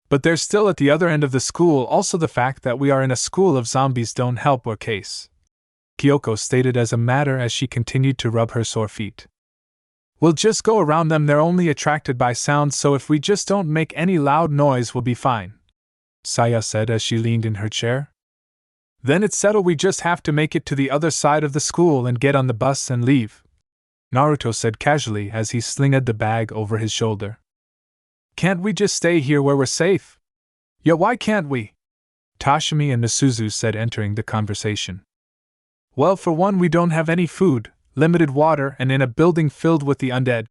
A: But they're still at the other end of the school. Also, the fact that we are in a school of zombies don't help our case," Kyoko stated as a matter as she continued to rub her sore feet. "We'll just go around them. They're only attracted by sound, so if we just don't make any loud noise, we'll be fine," Saya said as she leaned in her chair. "Then it's settled. We just have to make it to the other side of the school and get on the bus and leave," Naruto said casually as he slinged the bag over his shoulder. "Can't we just stay here where we're safe?" "Yeah, why can't we?" Tashimi and Misuzu said, entering the conversation. "Well, for one, we don't have any food, limited water, and in a building filled with the undead,"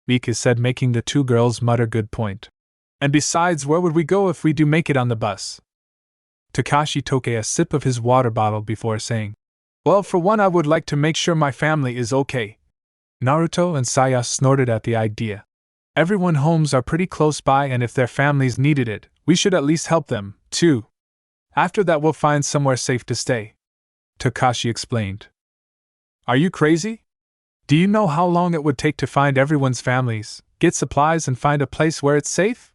A: Mika said, making the 2 girls mutter good point. "And besides, where would we go if we do make it on the bus?" Takashi took a sip of his water bottle before saying, "Well, for one, I would like to make sure my family is okay." Naruto and Saya snorted at the idea. Everyone's homes are pretty close by, and if their families needed it, we should at least help them, too. After that, we'll find somewhere safe to stay. Kakashi explained. Are you crazy? Do you know how long it would take to find everyone's families, get supplies, and find a place where it's safe?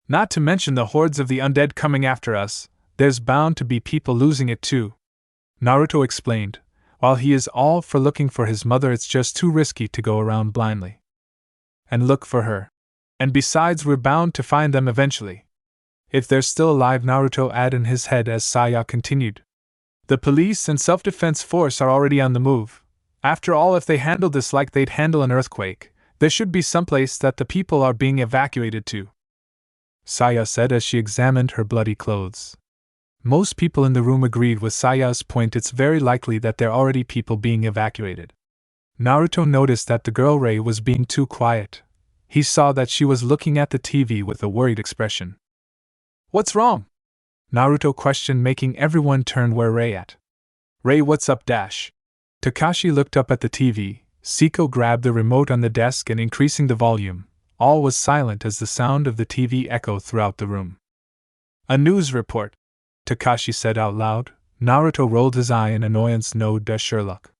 A: Not to mention the hordes of the undead coming after us, there's bound to be people losing it too. Naruto explained. While he is all for looking for his mother, it's just too risky to go around blindly and look for her. And besides, we're bound to find them eventually. If they're still alive, Naruto added in his head as Saya continued. The police and self-defense force are already on the move. After all, if they handle this like they'd handle an earthquake, there should be someplace that the people are being evacuated to, Saya said as she examined her bloody clothes. Most people in the room agreed with Saya's point. It's very likely that there are already people being evacuated. Naruto noticed that the girl Rei was being too quiet. He saw that she was looking at the TV with a worried expression. What's wrong? Naruto questioned, making everyone turn where Rei at. Rei, what's up? Kakashi looked up at the TV. Siko grabbed the remote on the desk and increasing the volume. All was silent as the sound of the TV echoed throughout the room. A news report, Kakashi said out loud. Naruto rolled his eye in annoyance. No, Sherlock.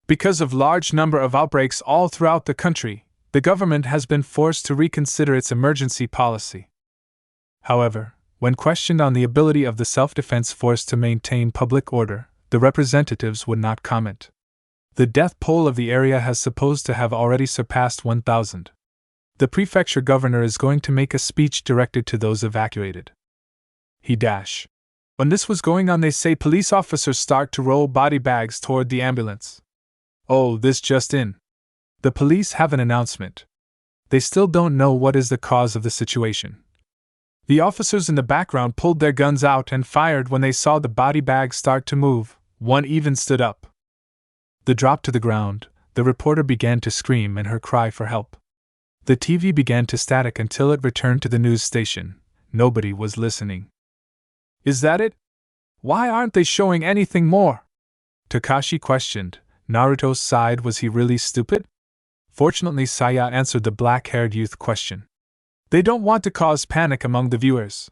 A: Because of large number of outbreaks all throughout the country, the government has been forced to reconsider its emergency policy. However, when questioned on the ability of the self-defense force to maintain public order, the representatives would not comment. The death toll of the area has supposed to have already surpassed 1,000. The prefecture governor is going to make a speech directed to those evacuated. When this was going on, they say police officers start to roll body bags toward the ambulance. Oh, this just in. The police have an announcement. They still don't know what is the cause of the situation. The officers in the background pulled their guns out and fired when they saw the body bags start to move. One even stood up. The drop to the ground, the reporter began to scream in her cry for help. The TV began to static until it returned to the news station. Nobody was listening. Is that it? Why aren't they showing anything more? Kakashi questioned. Naruto sighed. Was he really stupid? Fortunately, Saya answered the black-haired youth question. They don't want to cause panic among the viewers.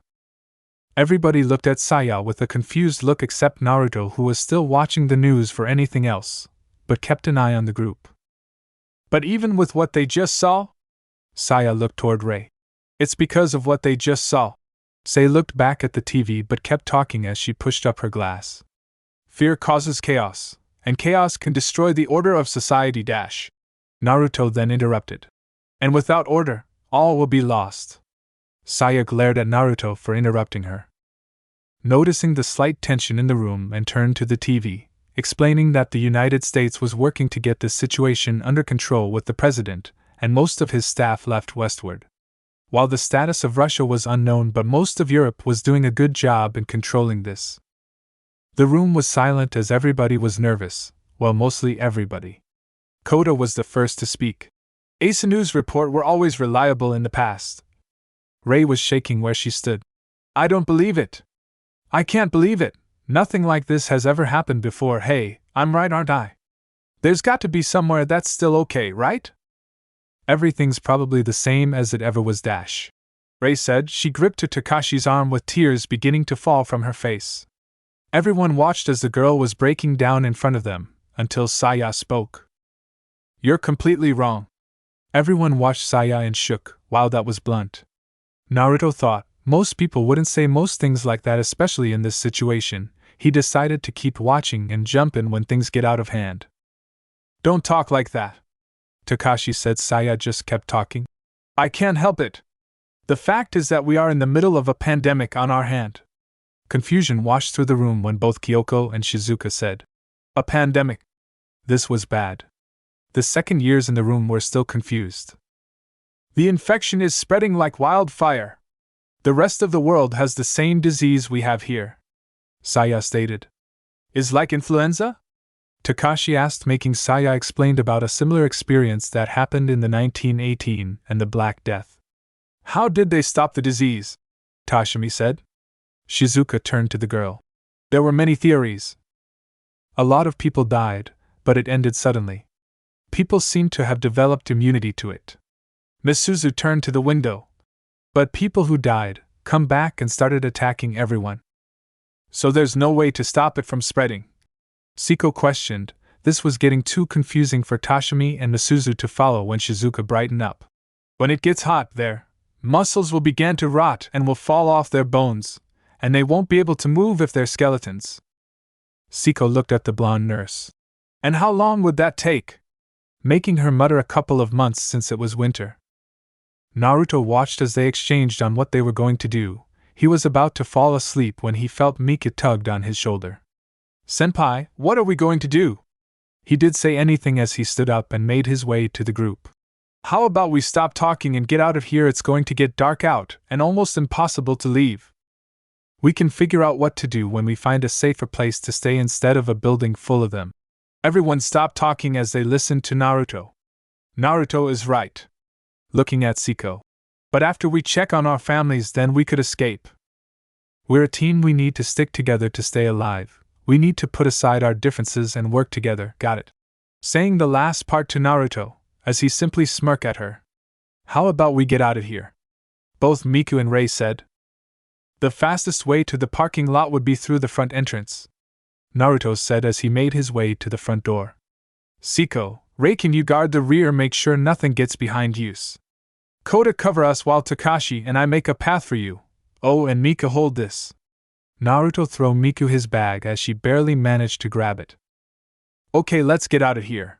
A: Everybody looked at Saya with a confused look except Naruto, who was still watching the news for anything else, but kept an eye on the group. But even with what they just saw? Saya looked toward Rei. It's because of what they just saw. Sei looked back at the TV but kept talking as she pushed up her glass. Fear causes chaos, and chaos can destroy the order of society. Naruto then interrupted. And without order, all will be lost. Saya glared at Naruto for interrupting her. Noticing the slight tension in the room, and turned to the TV, explaining that the United States was working to get this situation under control with the president, and most of his staff left westward. While the status of Russia was unknown, but most of Europe was doing a good job in controlling this. The room was silent as everybody was nervous, well, mostly everybody. Koda was the first to speak. Asa News report were always reliable in the past. Rei was shaking where she stood. I don't believe it. I can't believe it. Nothing like this has ever happened before. Hey, I'm right, aren't I? There's got to be somewhere that's still okay, right? Everything's probably the same as it ever was. Rei said. She gripped to Kakashi's arm with tears beginning to fall from her face. Everyone watched as the girl was breaking down in front of them, until Saya spoke. You're completely wrong. Everyone watched Saya and shook. Wow, that was blunt. Naruto thought, most people wouldn't say most things like that, especially in this situation. He decided to keep watching and jump in when things get out of hand. Don't talk like that, Kakashi said. Saya just kept talking. I can't help it. The fact is that we are in the middle of a pandemic on our hand. Confusion washed through the room when both Kyoko and Shizuka said, a pandemic. This was bad. The second years in the room were still confused. The infection is spreading like wildfire. The rest of the world has the same disease we have here, Saya stated. Is like influenza? Kakashi asked, making Saya explained about a similar experience that happened in the 1918 and the Black Death. How did they stop the disease? Tashimi said. Shizuka turned to the girl. There were many theories. A lot of people died, but it ended suddenly. People seemed to have developed immunity to it. Misuzu turned to the window. But people who died come back and started attacking everyone. So there's no way to stop it from spreading? Siko questioned. This was getting too confusing for Tashimi and Misuzu to follow when Shizuka brightened up. When it gets hot, their muscles will begin to rot and will fall off their bones, and they won't be able to move if they're skeletons. Siko looked at the blonde nurse. And how long would that take? Making her mutter a couple of months since it was winter. Naruto watched as they exchanged on what they were going to do. He was about to fall asleep when he felt Mika tugged on his shoulder. Senpai, what are we going to do? He did say anything as he stood up and made his way to the group. How about we stop talking and get out of here? It's going to get dark out and almost impossible to leave. We can figure out what to do when we find a safer place to stay instead of a building full of them. Everyone stopped talking as they listened to Naruto. Naruto is right. Looking at Siko. But after we check on our families, then we could escape. We're a team, we need to stick together to stay alive. We need to put aside our differences and work together, got it? Saying the last part to Naruto, as he simply smirked at her. How about we get out of here? Both Miku and Rei said. The fastest way to the parking lot would be through the front entrance, Naruto said as he made his way to the front door. Siko, Rei, can you guard the rear, make sure nothing gets behind you. Kota, cover us while Kakashi and I make a path for you. Oh, and Mika, hold this. Naruto threw Miku his bag as she barely managed to grab it. Okay, let's get out of here.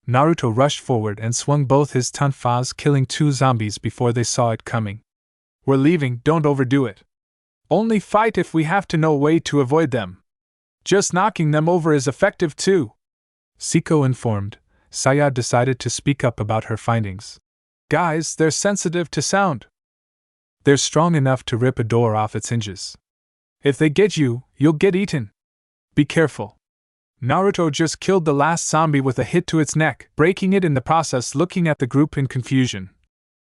A: Naruto rushed forward and swung both his tonfas, killing 2 zombies before they saw it coming. We're leaving, don't overdo it. Only fight if we have to, no way to avoid them. Just knocking them over is effective too, Siko informed. Saya decided to speak up about her findings. Guys, they're sensitive to sound. They're strong enough to rip a door off its hinges. If they get you, you'll get eaten. Be careful. Naruto just killed the last zombie with a hit to its neck, breaking it in the process, looking at the group in confusion.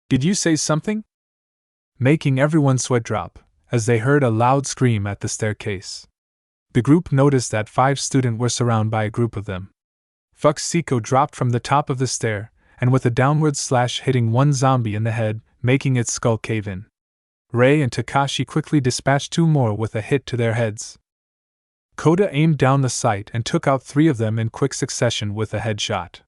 A: Did you say something? Making everyone sweat drop, as they heard a loud scream at the staircase. The group noticed that 5 students were surrounded by a group of them. Siko dropped from the top of the stair, and with a downward slash hitting one zombie in the head, making its skull cave in. Rei and Kakashi quickly dispatched 2 more with a hit to their heads. Kota aimed down the sight and took out 3 of them in quick succession with a headshot.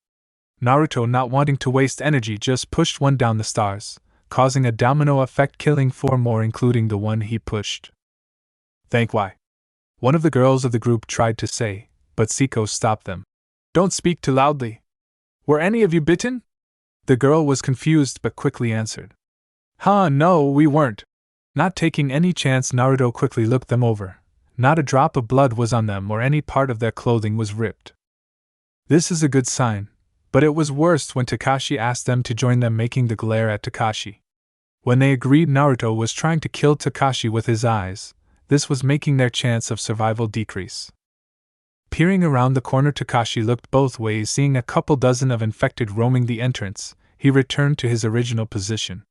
A: Naruto, not wanting to waste energy, just pushed one down the stairs, causing a domino effect, killing 4 more including the one he pushed. Thank why? One of the girls of the group tried to say, but Siko stopped them. Don't speak too loudly. Were any of you bitten? The girl was confused but quickly answered. No, we weren't. Not taking any chance, Naruto quickly looked them over. Not a drop of blood was on them or any part of their clothing was ripped. This is a good sign, but it was worse when Kakashi asked them to join them, making the glare at Kakashi. When they agreed, Naruto was trying to kill Kakashi with his eyes. This was making their chance of survival decrease. Peering around the corner, Kakashi looked both ways, seeing a couple dozen of infected roaming the entrance. He returned to his original position.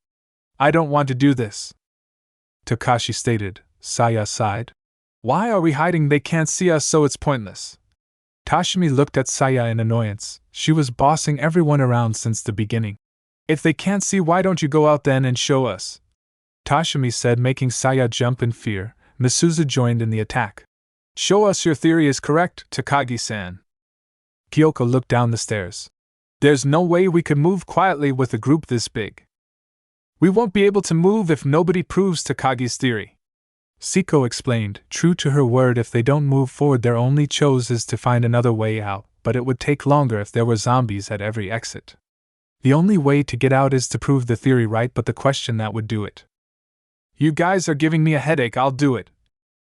A: I don't want to do this, Kakashi stated. Saya sighed. Why are we hiding? They can't see us, so it's pointless. Tashimi looked at Saya in annoyance. She was bossing everyone around since the beginning. If they can't see, why don't you go out then and show us? Tashimi said, making Saya jump in fear. Misuzu joined in the attack. Show us your theory is correct, Takagi-san. Kyoko looked down the stairs. There's no way we could move quietly with a group this big. We won't be able to move if nobody proves Takagi's theory. Siko explained, true to her word. If they don't move forward, their only choice is to find another way out, but it would take longer if there were zombies at every exit. The only way to get out is to prove the theory right, but the question that would do it. You guys are giving me a headache, I'll do it,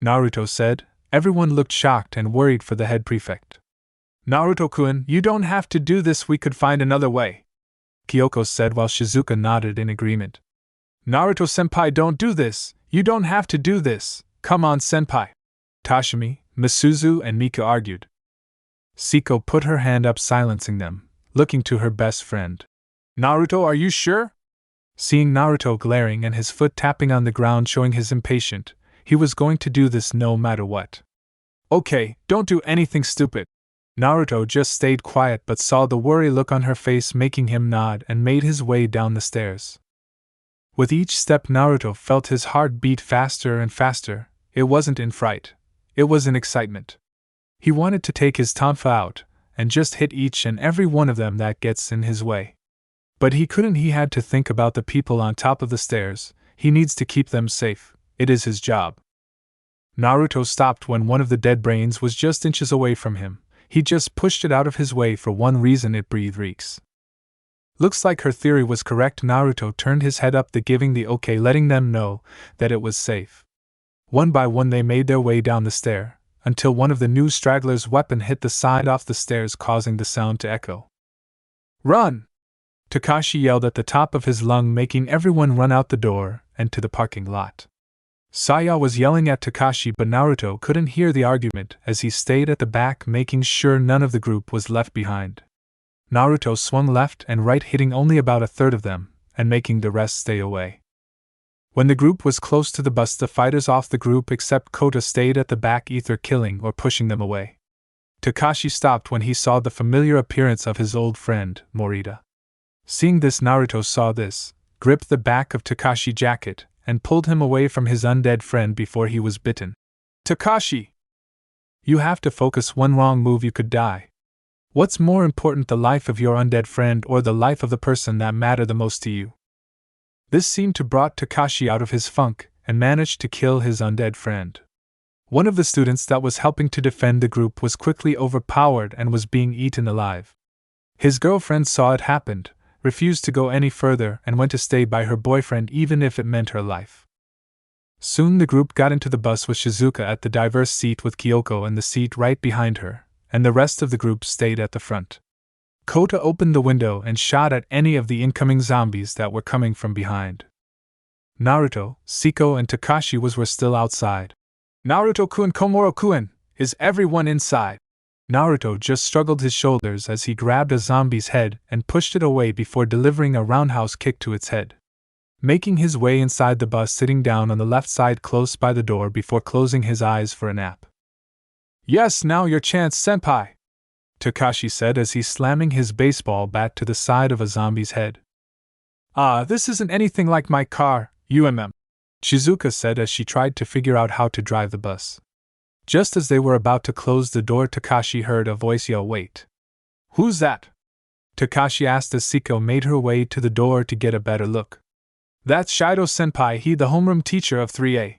A: Naruto said. Everyone looked shocked and worried for the head prefect. Naruto-kun, you don't have to do this, we could find another way, Kyoko said while Shizuka nodded in agreement. Naruto-senpai, don't do this, you don't have to do this, come on senpai, Tashimi, Misuzu and Mika argued. Siko put her hand up, silencing them, looking to her best friend. Naruto, are you sure? Seeing Naruto glaring and his foot tapping on the ground showing his impatient, he was going to do this no matter what. Okay, don't do anything stupid. Naruto just stayed quiet but saw the worry look on her face, making him nod and made his way down the stairs. With each step, Naruto felt his heart beat faster and faster. It wasn't in fright, it was in excitement. He wanted to take his tonfa out and just hit each and every one of them that gets in his way. But he couldn't. He had to think about the people on top of the stairs. He needs to keep them safe. It is his job. Naruto stopped when one of the dead brains was just inches away from him. He just pushed it out of his way for one reason: it breathed reeks. Looks like her theory was correct. Naruto turned his head up, giving the okay, letting them know that it was safe. One by one they made their way down the stair, until one of the new stragglers' weapon hit the side off the stairs, causing the sound to echo. "Run!" Kakashi yelled at the top of his lung, making everyone run out the door and to the parking lot. Saya was yelling at Kakashi, but Naruto couldn't hear the argument as he stayed at the back, making sure none of the group was left behind. Naruto swung left and right, hitting only about a third of them, and making the rest stay away. When the group was close to the bus, the fighters off the group except Kota stayed at the back, either killing or pushing them away. Kakashi stopped when he saw the familiar appearance of his old friend, Morita. Seeing this, Naruto saw this, gripped the back of Takashi's jacket, and pulled him away from his undead friend before he was bitten. "Kakashi! You have to focus. One wrong move you could die. What's more important, the life of your undead friend or the life of the person that mattered the most to you?" This seemed to brought Kakashi out of his funk, and managed to kill his undead friend. One of the students that was helping to defend the group was quickly overpowered and was being eaten alive. His girlfriend saw it happened, refused to go any further, and went to stay by her boyfriend even if it meant her life. Soon the group got into the bus with Shizuka at the diverse seat with Kyoko in the seat right behind her, and the rest of the group stayed at the front. Kota opened the window and shot at any of the incoming zombies that were coming from behind. Naruto, Siko, and Kakashi were still outside. "Naruto-kun, Komoro-kun, is everyone inside?" Naruto just struggled his shoulders as he grabbed a zombie's head and pushed it away before delivering a roundhouse kick to its head. Making his way inside the bus, sitting down on the left side close by the door before closing his eyes for a nap. "Yes, now your chance, senpai," Kakashi said as he slamming his baseball bat to the side of a zombie's head. This isn't anything like my car, Shizuka said as she tried to figure out how to drive the bus. Just as they were about to close the door, Kakashi heard a voice yell, "Wait! Who's that?" Kakashi asked as Siko made her way to the door to get a better look. "That's Shido-senpai, he the homeroom teacher of 3A.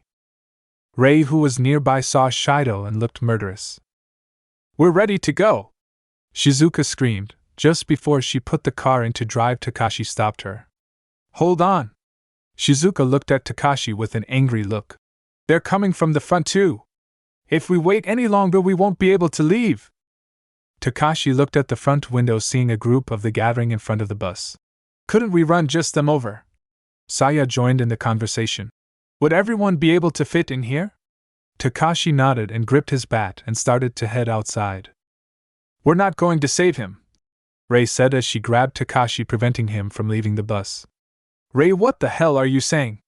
A: Rei, who was nearby, saw Shido and looked murderous. "We're ready to go!" Shizuka screamed. Just before she put the car into drive, Kakashi stopped her. "Hold on!" Shizuka looked at Kakashi with an angry look. "They're coming from the front too! If we wait any longer, we won't be able to leave!" Kakashi looked at the front window, seeing a group of the gathering in front of the bus. "Couldn't we run just them over?" Saya joined in the conversation. "Would everyone be able to fit in here?" Kakashi nodded and gripped his bat and started to head outside. "We're not going to save him," Rei said as she grabbed Kakashi, preventing him from leaving the bus. "Rei, what the hell are you saying?"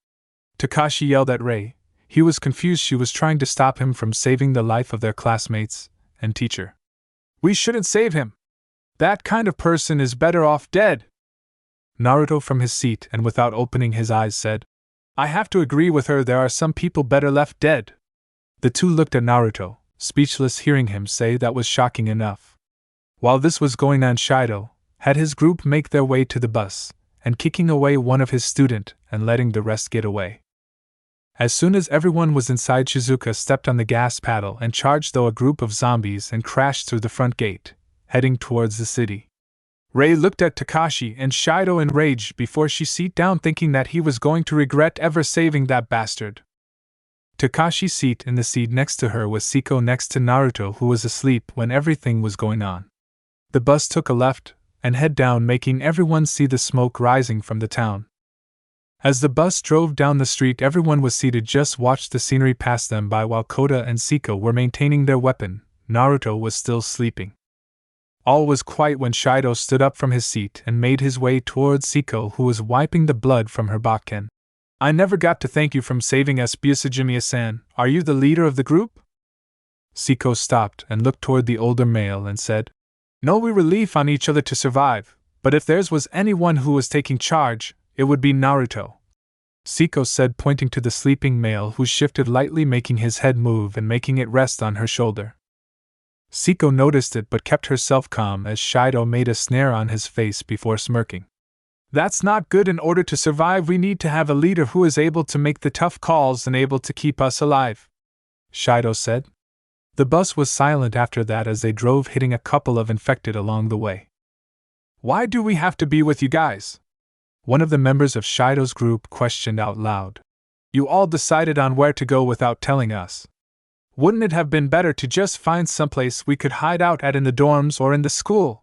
A: Kakashi yelled at Rei. He was confused. She was trying to stop him from saving the life of their classmates and teacher. "We shouldn't save him. That kind of person is better off dead." Naruto from his seat and without opening his eyes said, "I have to agree with her, there are some people better left dead." The two looked at Naruto, speechless, hearing him say that was shocking enough. While this was going on, Shido had his group make their way to the bus, and kicking away one of his student and letting the rest get away. As soon as everyone was inside, Shizuka stepped on the gas pedal and charged through a group of zombies and crashed through the front gate, heading towards the city. Rei looked at Kakashi and Shido enraged before she sat down, thinking that he was going to regret ever saving that bastard. Takashi's seat in the seat next to her was Siko next to Naruto, who was asleep when everything was going on. The bus took a left and head down, making everyone see the smoke rising from the town. As the bus drove down the street, everyone was seated, just watched the scenery pass them by while Kota and Siko were maintaining their weapon. Naruto was still sleeping. All was quiet when Shido stood up from his seat and made his way towards Siko, who was wiping the blood from her bakken. "I never got to thank you for saving us, Byusajimiya-san. Are you the leader of the group?" Siko stopped and looked toward the older male and said, "No, we relief on each other to survive, but if there was anyone who was taking charge, it would be Naruto," Siko said, pointing to the sleeping male who shifted lightly, making his head move and making it rest on her shoulder. Siko noticed it but kept herself calm as Shido made a snare on his face before smirking. "That's not good. In order to survive, we need to have a leader who is able to make the tough calls and able to keep us alive," Shido said. The bus was silent after that as they drove, hitting a couple of infected along the way. "Why do we have to be with you guys?" one of the members of Shido's group questioned out loud. "You all decided on where to go without telling us. Wouldn't it have been better to just find someplace we could hide out at in the dorms or in the school?"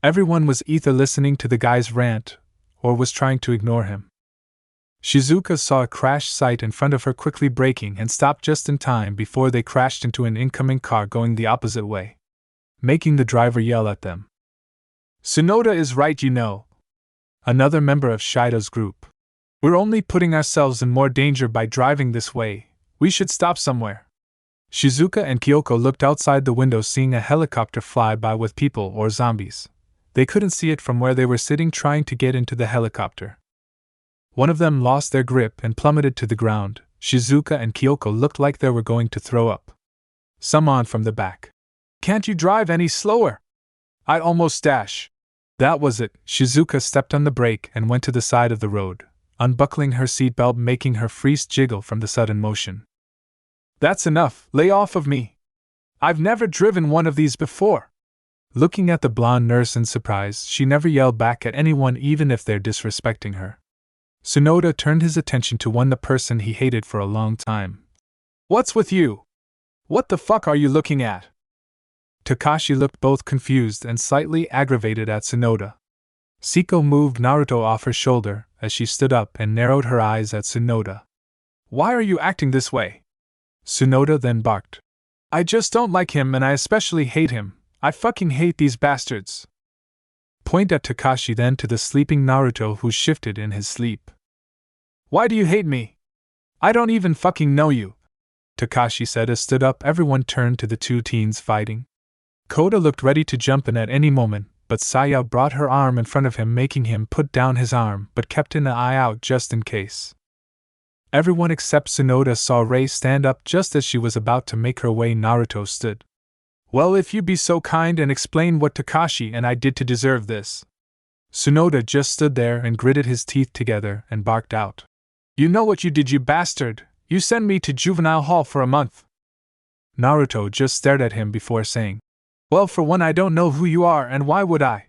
A: Everyone was either listening to the guy's rant or was trying to ignore him. Shizuka saw a crash site in front of her, quickly braking and stopped just in time before they crashed into an incoming car going the opposite way, making the driver yell at them. "Tsunoda is right, you know," another member of Shido's group. "We're only putting ourselves in more danger by driving this way. We should stop somewhere." Shizuka and Kyoko looked outside the window, seeing a helicopter fly by with people or zombies. They couldn't see it from where they were sitting trying to get into the helicopter. One of them lost their grip and plummeted to the ground. Shizuka and Kyoko looked like they were going to throw up. Someone from the back. "Can't you drive any slower? I'd almost dash." That was it. Shizuka stepped on the brake and went to the side of the road, unbuckling her seatbelt, making her face jiggle from the sudden motion. "That's enough, lay off of me. I've never driven one of these before." Looking at the blonde nurse in surprise, she never yelled back at anyone, even if they're disrespecting her. Tsunoda turned his attention to the person he hated for a long time. "What's with you? What the fuck are you looking at?" Kakashi looked both confused and slightly aggravated at Tsunoda. Siko moved Naruto off her shoulder as she stood up and narrowed her eyes at Tsunoda. "Why are you acting this way?" Tsunoda then barked. "I just don't like him, and I especially hate him. I fucking hate these bastards." Point at Kakashi, then to the sleeping Naruto who shifted in his sleep. "Why do you hate me? I don't even fucking know you," Kakashi said as stood up. Everyone turned to the two teens fighting. Koda looked ready to jump in at any moment, but Saya brought her arm in front of him, making him put down his arm, but kept an eye out just in case. Everyone except Tsunoda saw Rei stand up just as she was about to make her way. Naruto stood. "Well, if you'd be so kind and explain what Kakashi and I did to deserve this." Tsunoda just stood there and gritted his teeth together and barked out. "You know what you did, you bastard! You sent me to juvenile hall for a month." Naruto just stared at him before saying, "Well, for one, I don't know who you are, and why would I?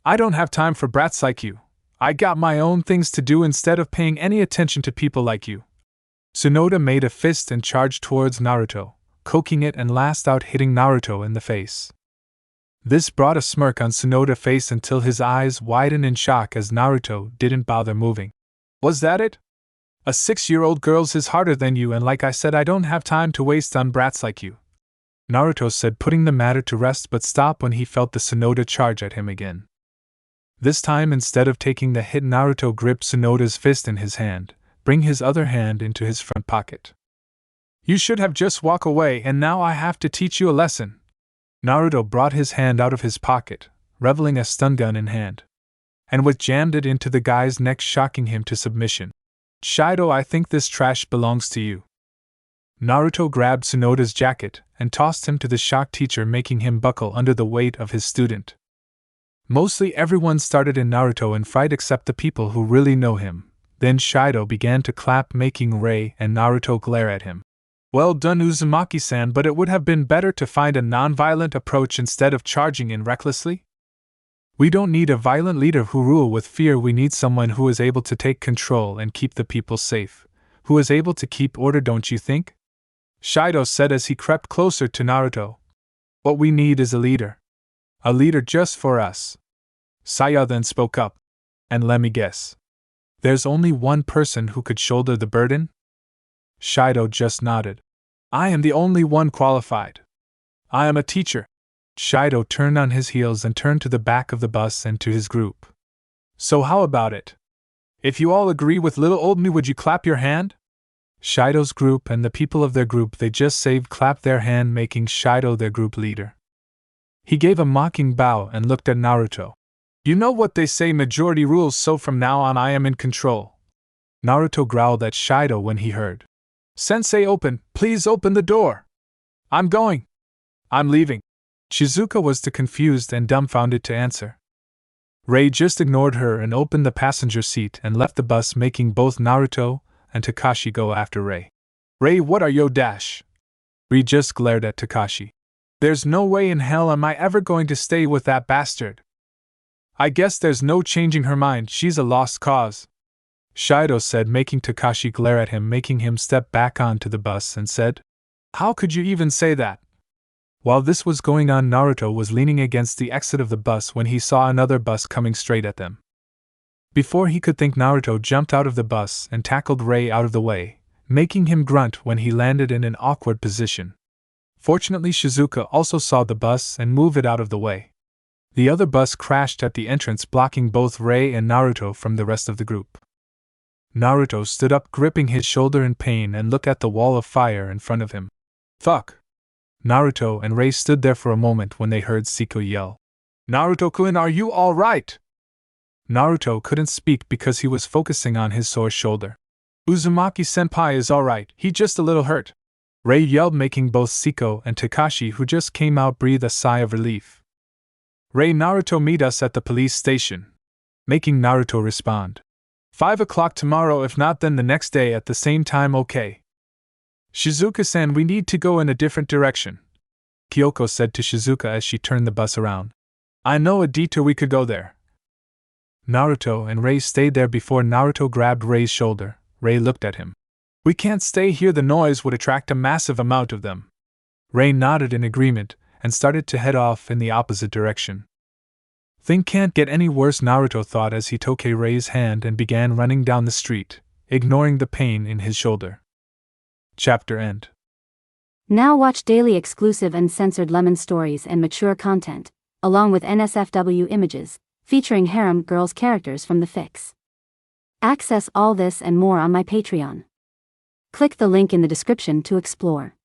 A: I don't have time for brats like you. I got my own things to do instead of paying any attention to people like you." Tsunoda made a fist and charged towards Naruto, coking it and last out hitting Naruto in the face. This brought a smirk on Tsunoda's face until his eyes widened in shock as Naruto didn't bother moving. "Was that it? A 6-year-old girl's is harder than you, and like I said, I don't have time to waste on brats like you," Naruto said, putting the matter to rest, but stopped when he felt the Tsunoda charge at him again. This time, instead of taking the hit, Naruto gripped Tsunoda's fist in his hand, bring his other hand into his front pocket. "You should have just walked away, and now I have to teach you a lesson." Naruto brought his hand out of his pocket, revealing a stun gun in hand, and jammed it into the guy's neck, shocking him to submission. "Shido, I think this trash belongs to you." Naruto grabbed Tsunoda's jacket and tossed him to the shocked teacher, making him buckle under the weight of his student. Mostly everyone started in Naruto in fright except the people who really know him. Then Shido began to clap, making Rei and Naruto glare at him. "Well done, Uzumaki-san, but it would have been better to find a non-violent approach instead of charging in recklessly. We don't need a violent leader who rule with fear. We need someone who is able to take control and keep the people safe, who is able to keep order, don't you think?" Shido said as he crept closer to Naruto. "What we need is a leader. A leader just for us." Saya then spoke up. "And let me guess. There's only one person who could shoulder the burden?" Shido just nodded. "I am the only one qualified. I am a teacher." Shido turned on his heels and turned to the back of the bus and to his group. "So how about it? If you all agree with little old me, would you clap your hand?" Shido's group and the people of their group they just saved clapped their hand, making Shido their group leader. He gave a mocking bow and looked at Naruto. You know what they say, majority rules, so from now on I am in control. Naruto growled at Shido when he heard. Sensei, please open the door. I'm going. I'm leaving. Shizuka was too confused and dumbfounded to answer. Rei just ignored her and opened the passenger seat and left the bus, making both Naruto and Kakashi go after Rei. Rei, what are yo dash? Rei just glared at Kakashi. There's no way in hell am I ever going to stay with that bastard. I guess there's no changing her mind, she's a lost cause. Shido said, making Kakashi glare at him, making him step back onto the bus, and said, How could you even say that? While this was going on, Naruto was leaning against the exit of the bus when he saw another bus coming straight at them. Before he could think, Naruto jumped out of the bus and tackled Rei out of the way, making him grunt when he landed in an awkward position. Fortunately, Shizuka also saw the bus and moved it out of the way. The other bus crashed at the entrance, blocking both Rei and Naruto from the rest of the group. Naruto stood up, gripping his shoulder in pain, and looked at the wall of fire in front of him. Fuck! Naruto and Rei stood there for a moment when they heard Siko yell. Naruto-kun, are you alright? Naruto couldn't speak because he was focusing on his sore shoulder. Uzumaki-senpai is alright, he just a little hurt. Rei yelled, making both Siko and Kakashi, who just came out, breathe a sigh of relief. Rei, Naruto, meet us at the police station. Making Naruto respond. 5 o'clock tomorrow, if not then the next day at the same time, okay? Shizuka-san, we need to go in a different direction. Kyoko said to Shizuka as she turned the bus around. I know a detour, we could go there. Naruto and Rei stayed there before Naruto grabbed Rei's shoulder. Rei looked at him. We can't stay here, the noise would attract a massive amount of them. Rei nodded in agreement and started to head off in the opposite direction. Thing can't get any worse, Naruto thought as he took Rei's hand and began running down the street, ignoring the pain in his shoulder. Chapter end.
B: Now watch daily exclusive uncensored lemon stories and mature content, along with NSFW images, featuring harem girls characters from the fics. Access all this and more on my Patreon. Click the link in the description to explore.